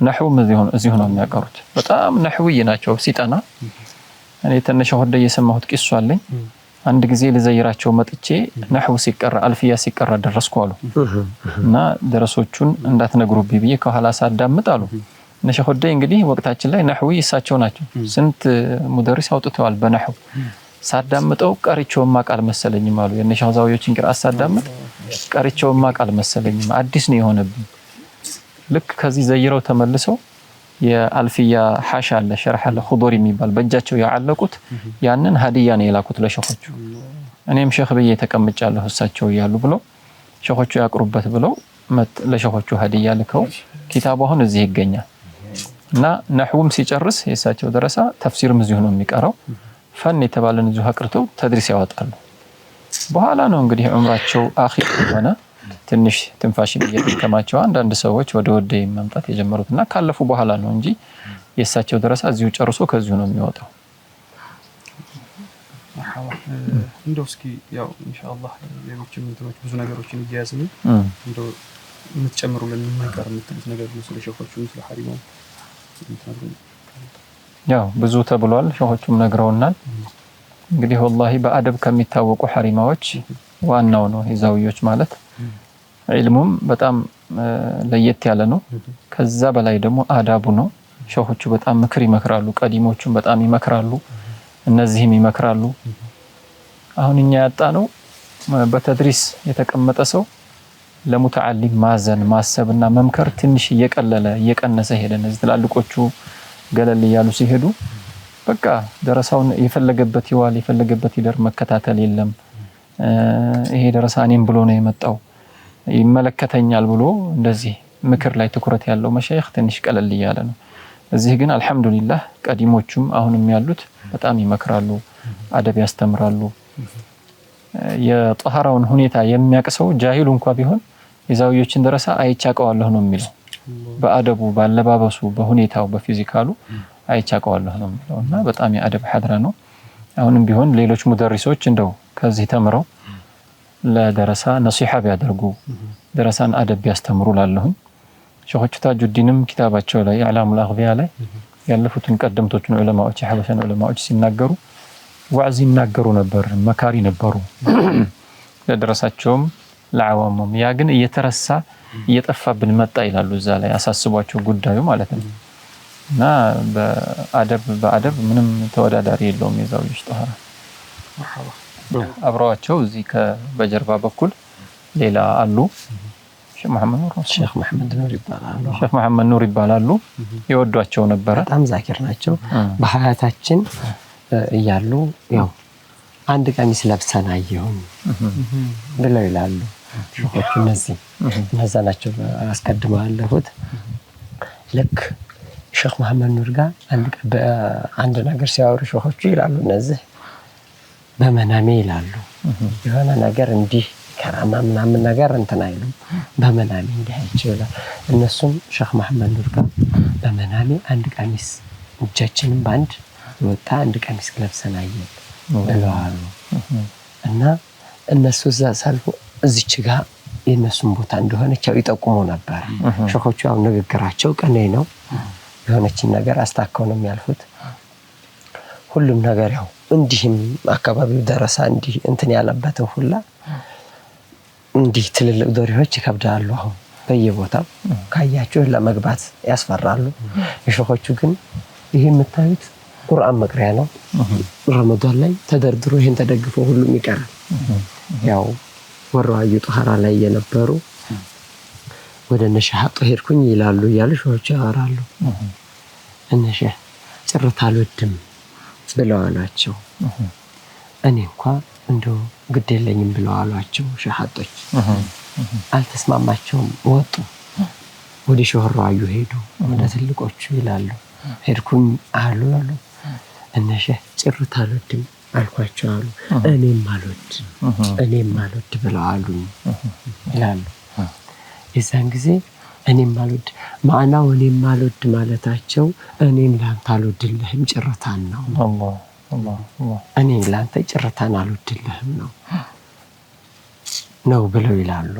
S4: ነህውም እዚሁ ነው የሚያቀሩት። በጣም ነህውይ ናቸው። ሲጠና እኔ ተነሽ ወደ የሰማሁት ቂሱ አለኝ። አንድ ጊዜ ለዘይራቸው መጥቼ ነህው ሲቀራ አልፊያ ሲቀራ ደረስኩ አሉ እና ደረሶቹን እንዳትነግሩብኝ ብዬ ከኋላ ሳዳምጥ አሉ እነ ሸኽ ወደ እንግዲህ ወቅታችን ላይ ነህዊ እሳቸው ናቸው። ስንት ሙደሪስ አውጥተዋል በነህው። ሳዳምጠው ቀሪቸውማ ቃል መሰለኝም አሉ። የነ ሸኽ ዛውዮችን ቅራአት ሳዳምጥ ቀሪቸውማ ቃል መሰለኝም አዲስ ነው የሆነብኝ። ልክ ከዚህ ዘይረው ተመልሰው የአልፊያ ሐሻ አለ ሸርህ አለ ኹዱሪ የሚባል በእጃቸው ያዓለቁት ያንን ሀዲያ ነው የላኩት ለሸኾቹ። እኔም ሸኽ በየ ተቀምጫለሁ እሳቸው ያሉ ብለው ሸኾቹ ያቅሩበት ብለው ለሸኾቹ ሀዲያ ልከው ኪታቡ አሁን እዚህ ይገኛል። እና ነህውም ሲጨርስ የእሳቸው ደረሳ ተፍሲርም እዚሁ ነው የሚቀራው። ፈን የተባለን እዚሁ አቅርተው ተድሪስ ያወጣሉ። በኋላ ነው እንግዲህ ዑምራቸው አኺር ሆነ ትንሽ ትንፋሽ እየተከማቸው አንዳንድ ሰዎች ወደ ወደ መምጣት የጀመሩትና ካለፉ በኋላ ነው እንጂ የእሳቸው ደረሳ እዚሁ ጨርሶ ከዚሁ ነው የሚወጣው።
S1: እንደው እስኪ ያው ኢንሻአላህ ሌሎችም እንትኖች ብዙ ነገሮችን እያያዝን እንደው የምትጨምሩልን የማይቀር የምትሉት ነገር ነው ስለ ሸኾቹ ስለ ሐሪማው?
S4: ያው ብዙ ተብሏል። ሸኾቹም ነግረውናል። እንግዲህ ወላሂ በአደብ ከሚታወቁ ሐሪማዎች ዋናው ነው ዛውዮች ማለት። ዒልሙም በጣም ለየት ያለ ነው ከዛ በላይ ደግሞ አዳቡ ነው ሸሆቹ በጣም ምክር ይመክራሉ ቀዲሞቹም በጣም ይመክራሉ እነዚህም ይመክራሉ አሁን እኛ ያጣ ነው በተድሪስ የተቀመጠ ሰው ለሙተዓሊም ማዘን ማሰብና መምከር ትንሽ እየቀነሰ ሄደ እነዚህ ትላልቆቹ ገለል ያሉ ሲሄዱ በቃ ደረሳውን የፈለገበት ይዋል የፈለገበት ይደር መከታተል የለም ይሄ ደረሳኔም ብሎ ነው የመጣው ይመለከተኛል ብሎ እንደዚህ ምክር ላይ ትኩረት ያለው መሻይኽ ትንሽ ቀለል ያለ ነው እዚህ ግን አልহামዱሊላህ ቀዲሞቹም አሁንም ያሉት በጣም ይመክራሉ አደብ ያስተምራሉ የጧሃራውን ሁኔታ የሚያቀሰው ጃሂሉ እንኳን ቢሆን የዛውዮችን ደረሳ አይቻቀዋለሁ ነው የሚለው በአደቡ ባለባበሱ በሁኔታው በፊዚካሉ አይቻቀዋለሁ ነው የሚለውና በጣም የአደብ ሐድራ ነው አሁንም ቢሆን ሌሎች ሙደሪሶች እንደው ከዚህ ተምረው ለደረሳ ነሲሃ ቢያደርጉ ደረሳን አደብ ያስተምሩ ላለሁ ሸኾቹ ታጁዲንም ኪታባቸው ላይ አላሙል አግቢያ ላይ ያለፉትን ቀደምቶችን ዑለማዎች የሐበሻን ዑለማዎች ሲናገሩ ዋዕዝ ይናገሩ ነበር መካሪ ነበሩ ለደረሳቸውም ለዓዋሙም ያ ግን እየተረሳ እየጠፋብን መጣ ይላሉ እዛ ላይ አሳስቧቸው ጉዳዩ ማለት ነው እና በአደብ ምንም ተወዳዳሪ የለውም የዛውዮች ጧሃራ አብረዋቸው እዚህ ከበጀርባ በኩል ሌላ አሉ ሼክ መሐመድ ኑር ይባላሉ ይወዷቸው ነበር
S5: በጣም ዛኪር ናቸው በሐያታችን እያሉ ያው አንድ ቀሚስ ለብሰን አየሁኝ ብለው ይላሉ ሸኾቹ እነዛ ናቸው አስቀድመው ያለፉት ልክ ሼክ መሐመድ ኑር ጋር አንድ ነገር ሲያወሩ ሸኾቹ ይላሉ እነዚህ በመናሜ ይላሉ የሆነ ነገር እንዲህ ከራማ ምናምን ነገር እንትን አይሉም በመናሜ እንዲያቸው ይላል እነሱም ሼክ መሐመድ ኑር ጋር በመናሜ አንድ ቀሚስ እጃችንን ባንድ ወጣ አንድ ቀሚስ ለብሰን አየን ብለዋል እና እነሱ እዛ ሳልፎ እዚች ጋር የነሱን ቦታ እንደሆነች ይጠቁሙ ነበር ሸኾቹ ያው ንግግራቸው ቀኔ ነው የሆነችን ነገር አስተካክለው ነው የሚያልፉት ሁሉም ነገር ያው እንዲህም አካባቢው ደረሳ እንዲህ እንትን ያለበትን ሁላ እንዲህ ትልልቅ ዶሪዎች ይከብዳሉ አሁን በየቦታው ካያቸው ለመግባት ያስፈራሉ የሸኾቹ ግን ይሄ የምታዩት ቁርአን መቅሪያ ነው ረመዳን ላይ ተደርድሮ ይሄን ተደግፎ ሁሉም ይቀራል ያው ወራዩ ጧሃራ ላይ የነበሩ ወደ ነሻሃጥ ሄድኩኝ ይላሉ ያሉ ሸኾቹ ያወራሉ እነሸ ጭርታ አልወድም ብለዋላቸው እኔ እንኳን እንደው ግድ የለኝም ብለዋላቸው ሸሃጦች አልተስማማቸውም ወጡ ወደ ሸሆራዩ ሄዱ ወደ ትልቆቹ ይላሉ ሄድኩኝ አሉ እነሸ ጭርታ አልወድም አልኳቸው አሉ እኔም አልወድ ብለዋሉ ይላሉ የዛን ጊዜ እኔም አልወድ ማዕናው እኔም አልወድ ማለታቸው እኔም ላንተ አልወድልህም ጭርታን ነው አላህ እኔም ላንተ ጭርታን አልወድልህም ነው ብለው ይላሉ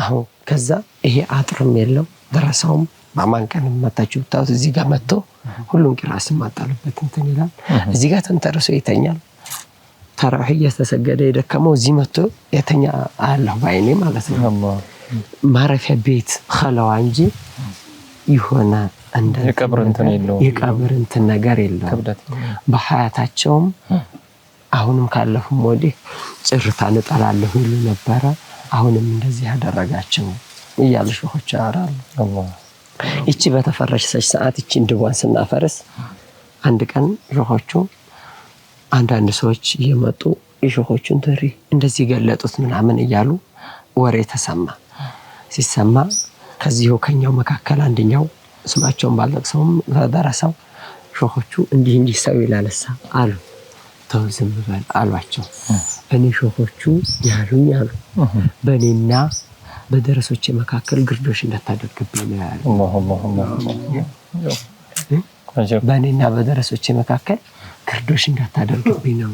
S5: አሁን ከዛ ይሄ አጥርም የለው ደረሳውም በማንከን መታችሁ ታውት እዚህ ጋር መጥቶ ሁሉም ቂራስ ማጣለበት እንትን ይላል እዚህ ጋር ተንተርሶ ይተኛል ተራዊህ እየተሰገደ የደከመው እዚህ መጥቶ የተኛ አላህ ባይኔ ማለት ነው አላህ ማረፊያ ቤት ኸለዋ እንጂ ይሆነ እንደ የቀብር እንትን ነገር የለም በሐያታቸውም አሁንም ካለፉም ወዲህ ጭርታ እንጠላለሁ ይሉ ነበር አሁንም እንደዚህ ያደረጋቸው ይያሉ ሸኾቹ ያራሉ አላህ እቺ በተፈረሸች ሰዓት እቺ እንደዋን ስናፈርስ አንድ ቀን ሸኾቹ አንዳንድ ሰዎች እየመጡ የሸኾቹን ተሪ እንደዚህ ገለጡት ምናምን እያሉ ወሬ ተሰማ ሲሰማ ከዚሁ ከኛው መካከል አንደኛው ስማቸውን ባልጠቅሰውም ደረሳው ሸኾቹ እንዲህ ሰው ይላልሳ አሉ ተውዝም በል አሏቸው እኔ ሸኾቹ ያሉኝ አሉ በኔና በደረሶች መካከል ግርዶሽ እንዳታደርግብኝ ነው ያሉ በኔና በደረሶች መካከል ግርዶሽ እንዳታደርግብኝ ነው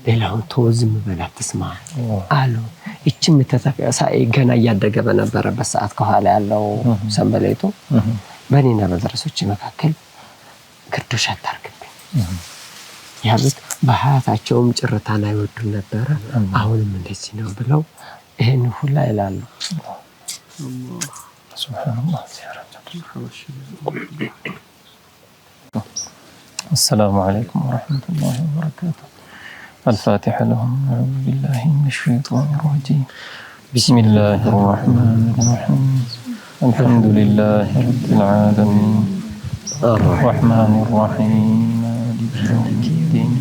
S5: ሌላው ተውዝም በል አትስማ አሉ እቺም ተተሳይ ገና ያደገ በነበረበት ሰዓት ከኋላ ያለው ሰንበሌቶ በኔና በደረሶች መካከል ግርዶሽ አታርግብኝ ያሉት በሐያታቸውም ጭርታን አይወዱም ነበር አሁንም እንደዚህ ነው ብለው ይሄን ሁላ ይላሉ
S4: سبحان الله. السلام عليكم ورحمة الله وبركاته. الفاتحة لهم. أعوذ بالله من الشيطان الرجيم. بسم الله الرحمن الرحيم. الحمد لله رب العالمين الرحمن الرحيم مالك يوم الدين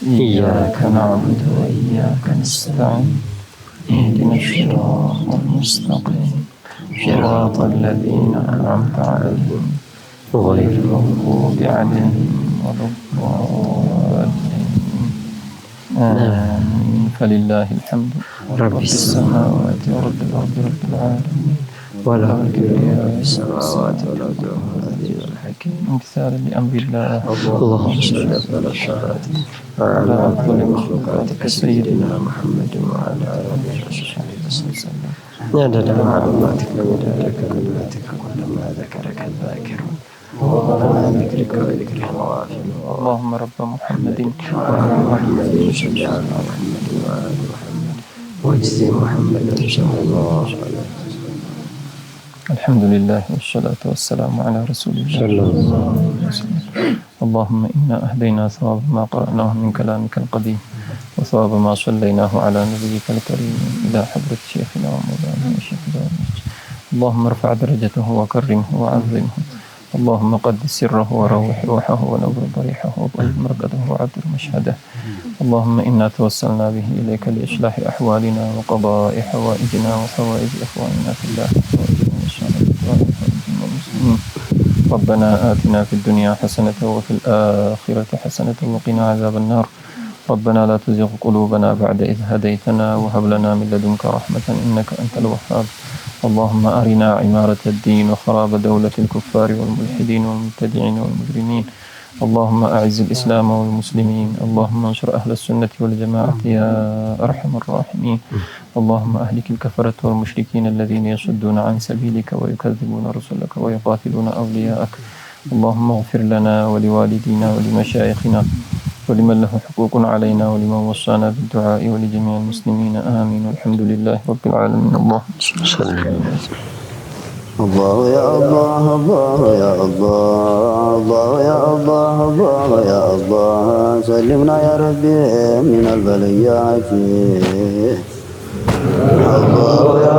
S4: إياك نعبد وإياك نستعين اهدنا الصراط المستقيم صراط الذين أنعمت عليهم غير المغضوب عليهم ولا الضالين آمين. فلله الحمد رب السماوات ورب الأرض رب العالمين ولا الكبرياء في السماوات ولا الحكيم امتثالا لأمر الله. اللهم صل على وعلى أفضل مخلوقاتك سيدنا محمد وعلى آله وصحبه وسلم. عدد معلوماتك ومداد كلماتك كلما ذكرك الذاكرون وعلى ذكرك وذكر الغافلين. اللهم رب محمد وعلى محمد صل على محمد وعلى محمد واجزي محمدا صلى الله عليه وسلم. الحمد لله والصلاة والسلام على رسول الله صلى الله عليه وسلم. اللهم إنا أهدينا ثواب ما قرأناه من كلامك القديم وثواب ما صليناه على نبيك الكريم إلى حضرة شيخنا ومولانا الشيخ داود. اللهم ارفع درجته وكرمه وعظمه. اللهم قدس سره وروح روحه ونور ضريحه وطيب مرقده وعبر مشهده. اللهم إنا توسلنا به إليك لإصلاح أحوالنا وقضاء حوائجنا وحوائج إخواننا في الله ربنا آتنا في الدنيا حسنة وفي الآخرة حسنة وقنا عذاب النار. ربنا لا تزغ قلوبنا بعد إذ هديتنا وهب لنا من لدنك رحمة إنك أنت الوهاب. اللهم أرنا عمارة الدين وخراب دولة الكفار والملحدين والمبتدعين والمجرمين. اللهم أعز الإسلام والمسلمين. اللهم انصر أهل السنة والجماعة يا أرحم الراحمين. اللهم أهلك الكفرة والمشركين الذين يصدون عن سبيلك ويكذبون رسلك ويقاتلون أولياءك. اللهم اغفر لنا ولوالدينا ولمشايخنا ولمن له حقوق علينا ولمن وصانا بالدعاء ولجميع المسلمين آمين. والحمد لله رب العالمين. اللهم صل على
S2: الله يا الله الله يا الله الله يا الله الله يا الله سلمنا يا ربي من البليات. الله يا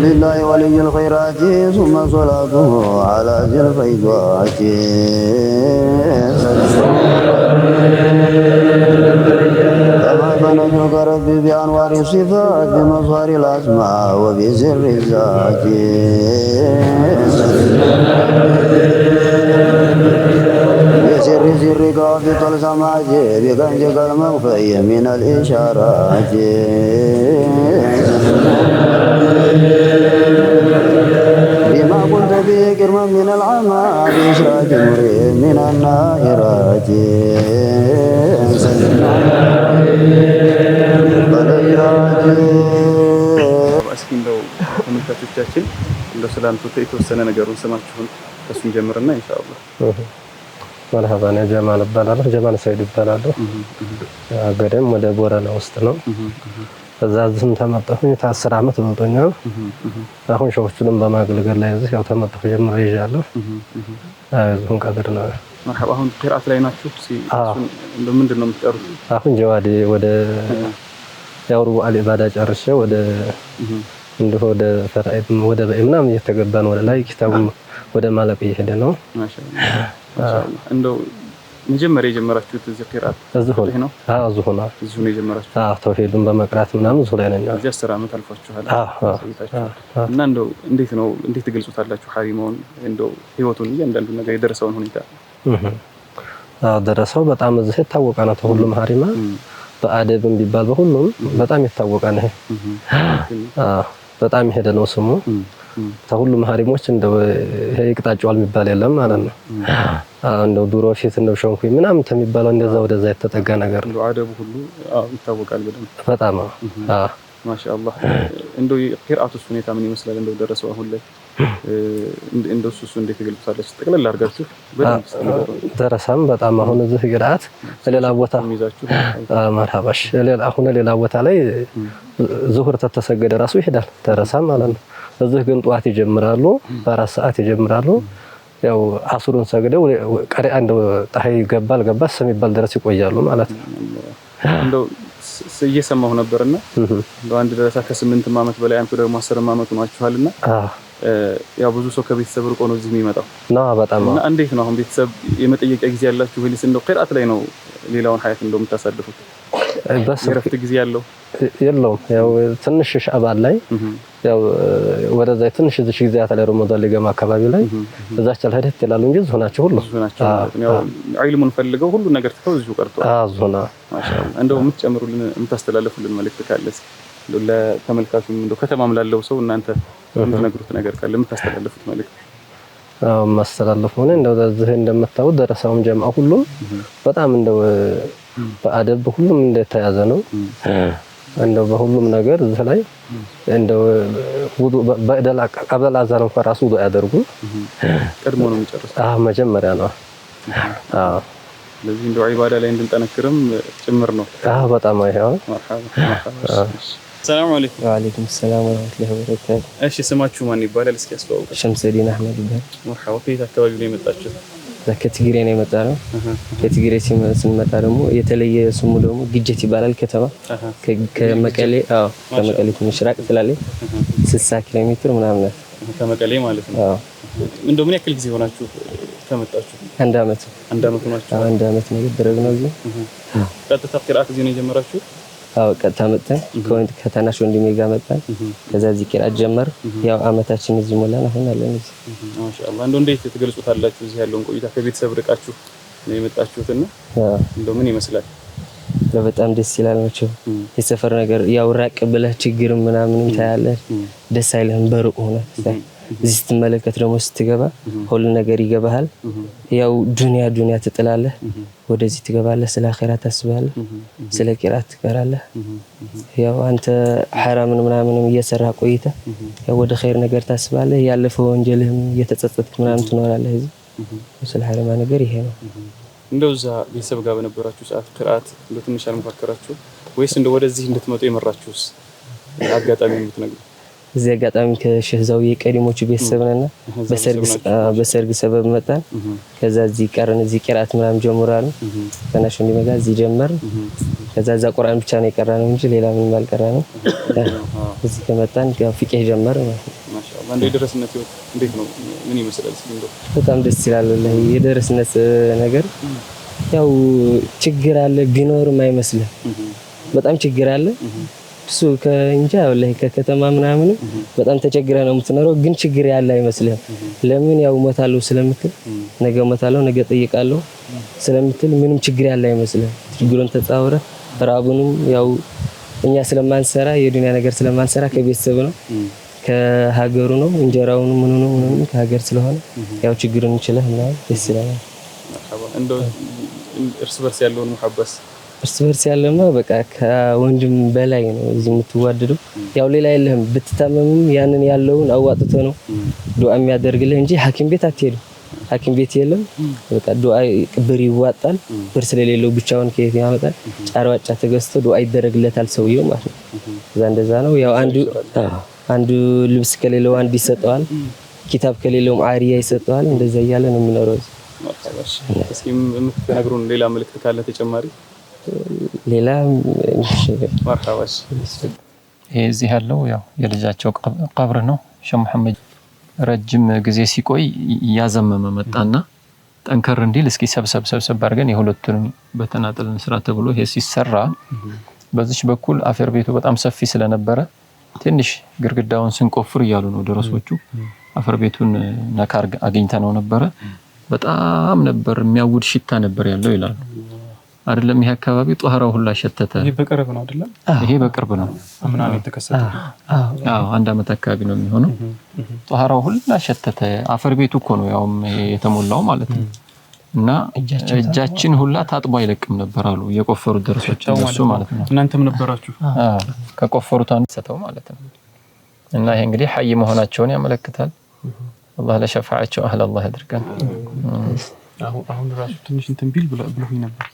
S2: لله ولي الخيرات ثم صلاته على ذي الفيضات. كما فنجرك ربي بأنوار الصفات بمظهر الأسماء وبسر الذات. بسر سرك وفي طلسمات بكنجك المخفي من الإشارات. بما قلت به كرما من العمى بإشراك مريم من النائرات.
S1: እስኪ እንደው ተመልካቾቻችን እንደው ስላንተ የተወሰነ ነገሩን ስማችሁን ከሱን ጀምርና ኢንሻአላህ።
S5: መርሐባ እኔ ጀማል እባላለሁ። ጀማል ሰይድ እባላለሁ። አገደም ወደ ቦረና ውስጥ ነው። ከዛ ዝም ተመጣሁኝ 10 አመት በልጦኛል። አሁን ሸዎቹንም በማገልገል ላይ ያው ተመጣሁ ጀምሬ ይዣለሁ። አሁን ቀድር ነው።
S1: መርሐባ አሁን ቂራአት ላይ ናችሁ? ምንድን ነው የምትቀሩት?
S5: አሁን ጀዋዲ ወደ ያውሩ አልኢባዳ ጨርሼ ወደ እንደው ወደ ፈራኢድ ወደ በእምናም እየተገባን ወደ ላይ ኪታቡም ወደ ማለቅ እየሄደ ነው። ማሻአላህ እንደው መጀመሪያ የጀመራችሁት እዚህ ቂራአት እዚህ ነው? አዎ እዚህ ነው። እዚህ ነው የጀመራችሁት? አዎ ተውሂድን በመቅራት ምናምን እዚህ ላይ ነኝ። እዚህ 10 አመት አልፏችኋል። እና እንደው እንዴት ትገልጹታላችሁ ሐሪማውን እንደው ህይወቱን እያንዳንዱ ነገር የደረሰውን ሁኔታ? ደረሰው በጣም እዚህ የታወቀ ነው። ሁሉም ሐሪማ በአደብም ቢባል በሁሉም በጣም የታወቀ ነው። በጣም የሄደ ነው ስሙ። ከሁሉም ሐሪሞች እንደው ይሄ ይቅጣጫዋል የሚባል የለም ማለት ነው። እንደው ዱሮ ፊት እንደው ሸንኩኝ ምናምን ተሚባለው እንደዛ ወደዛ የተጠጋ ነገር ነው።
S1: አደቡ ሁሉ ይታወቃል በደንብ በጣም ማሻአላህ እንደው የቂርአቱስ ሁኔታ ምን ይመስላል? እንደው ደረሰው አሁን ላይ እንደው እሱ እንዴት ይገልጻለች? ጠቅለል አድርጋችሁ በደንብ
S5: ደረሰም በጣም አሁን እዚህ ቂርአት ሌላ ቦታ ይዛችሁ መርሐባሽ ሌላ ቦታ ላይ ዙሁር ተተሰገደ ራሱ ይሄዳል ደረሰም ማለት ነው። እዚህ ግን ጧት ይጀምራሉ፣ በ4 ሰዓት ይጀምራሉ። ያው አስሩን ሰግደው ቀሪ አንድ ፀሐይ ገባል የሚባል ድረስ ይቆያሉ ማለት ነው።
S1: እንደው እየሰማሁ ነበርና እንደው አንድ ደረሳ ከ8 ዓመት በላይ አንተ ደግሞ 10 ዓመት ሆኗችኋልና ያው ብዙ ሰው ከቤተሰብ ርቆ ነው እዚህ የሚመጣው ነው በጣም እና እንዴት ነው አሁን ቤተሰብ የመጠየቂያ ጊዜ ያላችሁ ወይስ እንደው ቂርአት ላይ ነው ሌላውን ሀያት እንደው የምታሳልፉት? በረፍት ጊዜ ያለው
S5: የለውም። ያው ትንሽ ሻዕባን ላይ ያው ወደዛ ትንሽ እዚህ ጊዜ ያለ ረመዳን ሊገማ አካባቢ ላይ እዛች አልሄደት ይላሉ እንጂ ዙናቸው ሁሉ
S1: ያው ዒልሙን ፈልገው ሁሉ ነገር ተው እዚሁ ቀርቷል።
S5: ዙና
S1: ማሻአላህ እንደው የምትጨምሩልን የምታስተላልፉልን መልእክት ካለ እንደው ለተመልካቹም እንደው ከተማም ላለው ሰው እናንተ የምትነግሩት ነገር ካለ የምታስተላልፉት መልእክት?
S5: ማስተላለፈው ነው እንደው እዚህ እንደምታውቁት ደረሳውም ጀማዓ ሁሉም በጣም እንደው በአደብ ሁሉም እንደተያዘ ነው። እንደው በሁሉም ነገር እዚህ ላይ እንደው ውዱእ በእደላ ቀበል አዛን እንኳን ራሱ ውዱእ ያደርጉ
S1: ቀድሞ ነው የሚጨርሱት።
S5: መጀመሪያ ነው።
S1: ለዚህ እንደው ዒባዳ ላይ እንድንጠነክርም ጭምር ነው።
S5: በጣም አይሄው
S1: ሰላም አለይኩም።
S5: ወአለይኩም ሰላም ወራህመቱላሂ ወበረካቱ።
S1: እሺ ስማችሁ ማን ይባላል? እስኪ አስተዋውቁ።
S5: ሸምሰዲን አህመድ ይባላል።
S1: መርሐባ። ከየት አካባቢ ነው የመጣችሁት?
S5: ከትግሬ ነው የመጣነው። ከትግሬ ስንመጣ ደግሞ የተለየ ስሙ ደግሞ ግጀት ይባላል ከተማ ከመቀሌ ከመቀሌ ትንሽ ራቅ ትላለች 60 ኪሎ ሜትር ምናምን
S1: ከመቀሌ ማለት ነው። እንደው ምን ያክል ጊዜ ሆናችሁ ከመጣችሁ?
S5: አንድ አመት
S1: ሆናችሁ።
S5: አንድ አመት ነው ያደረግነው እዚህ።
S1: ቀጥታ ቂርአት እዚህ ነው የጀመራችሁ?
S5: ቀጥታ መጣን ከታናሽ ወንድሜ ጋር መጣን። ከዛ እዚህ ቂርአት ጀመር። ያው አመታችን እዚህ ሞላን አሁን አለን እዚህ።
S1: ማሻአላህ እንደው እንዴት ትገልጹታላችሁ እዚህ ያለውን ቆይታ? ከቤተሰብ ርቃችሁ ነው የመጣችሁትና እንደው ምን ይመስላል?
S5: በጣም ደስ ይላል። መቼም የሰፈር ነገር ያው ራቅ ብለህ ችግር ምናምንም ታያለህ፣ ደስ አይልህም በሩቅ ሆነ። እዚህ ስትመለከት ደግሞ ስትገባ ሁሉ ነገር ይገባሃል። ያው ዱንያ ትጥላለህ፣ ወደዚህ ትገባለህ፣ ስለ አኺራ ታስባለህ፣ ስለ ቂርአት ትቀራለህ። ያው አንተ ሐራምን ምናምንም እየሰራ ቆይታ ያው ወደ ኸይር ነገር ታስባለህ። ያለፈው ወንጀልህም እየተጸጸትክ ምናምን ትኖራለህ። እዚህ ስለ ሐራማ ነገር ይሄ ነው።
S1: እንደው እዛ ቤተሰብ ጋር በነበራችሁ ሰዓት ቂርአት እንደው ትንሽ አልመካከራችሁ ወይስ እንደው ወደዚህ እንድትመጡ የመራችሁስ አጋጣሚ የምትነግሩ?
S5: እዚህ አጋጣሚ ከሼህ ዛውዬ ቀዲሞቹ ቤተሰብ ነና በሰርግ ሰበብ መጣን። ከዛ እዚህ ቀረን። እዚህ ቂርአት ምናምን ጀምራሉ። ተናሽ እንዲመጋ እዚህ ጀመር። ከዛ እዛ ቁርአን ብቻ ነው የቀራነው እንጂ ሌላ ምንም አልቀራነው። እዚህ ከመጣን ያው ፊቅህ ጀመር።
S1: ማሻአላህ እንደው የደረስነት ህይወት እንዴት ነው? ምን ይመስላል? እንደው
S5: በጣም ደስ ይላል። ወላሂ የደረስነት ነገር ያው ችግር አለ ቢኖርም አይመስልም። በጣም ችግር አለ እሱ ከእንጃ ወላሂ ከከተማ ምናምን በጣም ተቸግረ ነው የምትኖረው፣ ግን ችግር ያለ አይመስልም። ለምን ያው ሞታለሁ ስለምትል ነገ ሞታለሁ ነገ ጠይቃለሁ ስለምትል ምንም ችግር ያለ አይመስልም። ችግሩን ተጻውረ ራቡንም ያው እኛ ስለማንሰራ የዱንያ ነገር ስለማንሰራ ከቤተሰብ ነው ከሀገሩ ነው እንጀራውን ምኑን ከሀገር ስለሆነ ያው ችግሩን እንችላለን እና ደስ ይላል።
S1: እንደው እርስ በርስ ያለውን መሐበስ
S5: እርስ በርስ ያለማ በቃ ከወንድም በላይ ነው እዚህ የምትዋደደው። ያው ሌላ የለህም። ብትታመምም ያንን ያለውን አዋጥቶ ነው ዱዓ የሚያደርግልህ እንጂ ሐኪም ቤት አትሄድም። ሐኪም ቤት የለም። በቃ ዱዓ ብር ይዋጣል። ብር ስለሌለው ብቻውን ከየት ያመጣል? ጫርዋጫ ተገዝቶ ዱዓ ይደረግለታል ሰውየው ማለት ነው። እንደዛ ነው። ያው አንዱ ልብስ ከሌለው አንድ ይሰጠዋል፣ ኪታብ ከሌለውም አሪያ ይሰጠዋል። እንደዛ እያለ ነው የሚኖረው።
S1: እስኪ የምትነግሩን ሌላ መልእክት ካለ ተጨማሪ?
S5: ሌላ
S1: መርሐባሽ
S4: ይሄ እዚህ ያለው ያው የልጃቸው ቀብር ነው። ሼህ መሐመድ ረጅም ጊዜ ሲቆይ ያዘመመ መጣና ጠንከር እንዲል እስኪ ሰብሰብ አድርገን የሁለቱንም በተናጠል እንስራ ተብሎ ይሄ ሲሰራ በዚች በኩል አፈር ቤቱ በጣም ሰፊ ስለነበረ ትንሽ ግርግዳውን ስንቆፍር እያሉ ነው ደረሶቹ። አፈር ቤቱን ነካር አግኝተነው ነበረ። በጣም ነበር የሚያውድ ሽታ ነበር ያለው ይላሉ። አይደለም ይሄ አካባቢ ጧሃራው ሁላ ሸተተ።
S1: ይሄ በቅርብ ነው አይደለም?
S4: ይሄ በቅርብ ነው።
S1: አምና ነው የተከሰተው።
S4: አንድ አመት አካባቢ ነው የሚሆነው። ጧሃራው ሁላ ሸተተ። አፈር ቤቱ እኮ ነው ያውም የተሞላው ማለት ነው። እና እጃችን ሁላ ታጥቦ አይለቅም ነበር አሉ የቆፈሩት ደረሶች እሱ ማለት ነው
S1: እናንተም ነበራችሁ
S4: ከቆፈሩት አንዱ ሰተው ማለት ነው እና ይሄ እንግዲህ ሐይ መሆናቸውን ያመለክታል አላህ ለሸፋዓቸው አህለ አላህ ያድርገን
S1: አሁን ራሱ ትንሽ እንትን ቢል ብለውኝ ነበር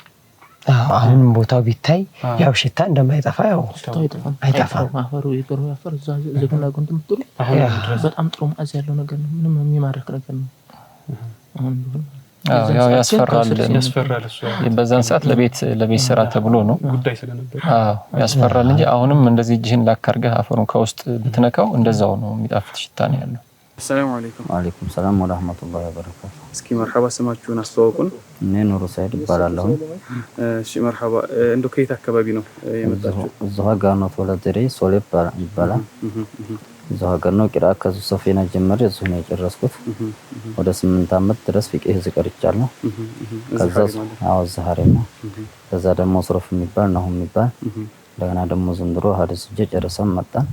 S5: አሁን ቦታው ቢታይ ያው ሽታ እንደማይጠፋ ያው አይጠፋም
S6: አፈሩ ይቀሩ ያፈር ዘገና ጎንት ምጥሩ በጣም ጥሩ ማዕዛ ያለው ነገር ነው ምንም የሚማርክ ነገር ነው አሁን
S4: ያው ያስፈራል እሱ በዛን ሰዓት ለቤት ስራ ተብሎ ነው
S1: ጉዳይ ስለነበር
S4: ያስፈራል እንጂ አሁንም እንደዚህ እጅህን ላካርገህ አፈሩን ከውስጥ ብትነካው እንደዛው ነው የሚጣፍጥ ሽታ ነው ያለው
S1: السلام عليكم
S2: وعليكم السلام ورحمة الله وبركاته
S1: እስኪ መርሐባ ስማችሁን አስተዋውቁን
S2: እኔ ኑሩ ሰይድ እባላለሁ
S1: እሺ መርሐባ እንዶ ከየት አካባቢ ነው የመጣችሁት
S2: እዛው ሀገር ነው ተወለደሬ ሶሌ ይባላል እዛው ሀገር ነው ቂራ ከሱ ሰፊና ጀመረ እዛው ነው የጨረስኩት ወደ 8 አመት ድረስ ፍቅህ ዝቀርቻለሁ ከዛ ዛሬ ነው ከዛ ደግሞ ሱረፍ የሚባል ነው የሚባል ለና ደግሞ ዘንድሮ ሐዲስ ጨርሰን መጣን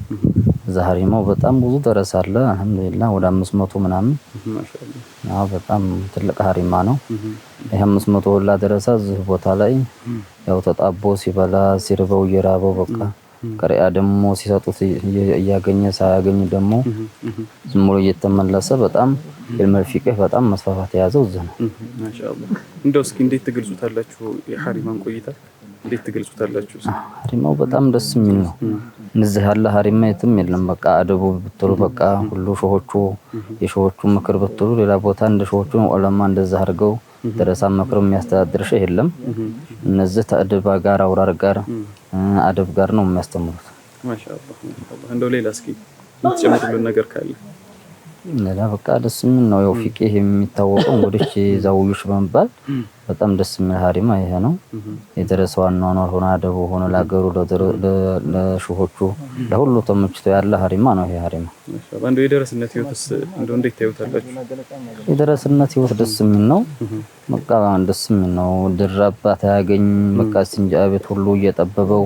S2: ዛሬማው በጣም ብዙ ደረሳለ አልহামዱሊላህ ወደ 500 ምናምን ማሻአላህ በጣም ትልቅ ሐሪማ ነው ይሄ 500 ሁላ ደረሳ እዚህ ቦታ ላይ ያው ተጣቦ ሲበላ ሲርበው ይራበው በቃ ቀሪያ ደግሞ ሲሰጡት ያገኘ ሳያገኝ ደግሞ ዝም ብሎ እየተመለሰ በጣም የመልፊቅህ በጣም መስፋፋት ያዘው እዚህ ነው
S1: ማሻአላህ እንደው እስኪ እንዴት ትገልጹታላችሁ የሐሪማን ቆይታ እንዴት ትገልጹታላችሁ
S2: ሐሪማው በጣም ደስ የሚል ነው እዚህ ያለ ሐሪማ የትም የለም በቃ አደቡ ብትሉ በቃ ሁሉ የሾሆቹ ምክር ብትሉ ሌላ ቦታ እንደ ሾሆቹ ዑለማ እንደዛ አድርገው ደረሳ ምክር የሚያስተዳድር ሸህ የለም እነዚህ ተአደባ ጋር አውራር ጋር አደብ ጋር ነው የሚያስተምሩት
S1: ማሻአላህ እንደው ሌላ እስኪ የምትጨምሩልን ነገር ካለ
S2: ሌላ በቃ ደስ የሚል ነው ያው ፍቅህ የሚታወቀው እንግዲህ ዛውዩሽ በመባል በጣም ደስ የሚል ሐሪማ ይሄ ነው የደረሰው አኗኗር ሆነ አደቡ ሆነ ለአገሩ ለሾሆቹ ለሁሉ ተመችቶ ያለ ሐሪማ ነው ይሄ ሐሪማ
S1: እንደው የደረስነት ህይወትስ እንደው እንዴት ታዩታላችሁ
S2: የደረስነት ህይወት ደስ የሚል ነው በቃ ደስ የሚል ነው ድራባት ያገኝ በቃ ሲንጃቤት ሁሉ እየጠበበው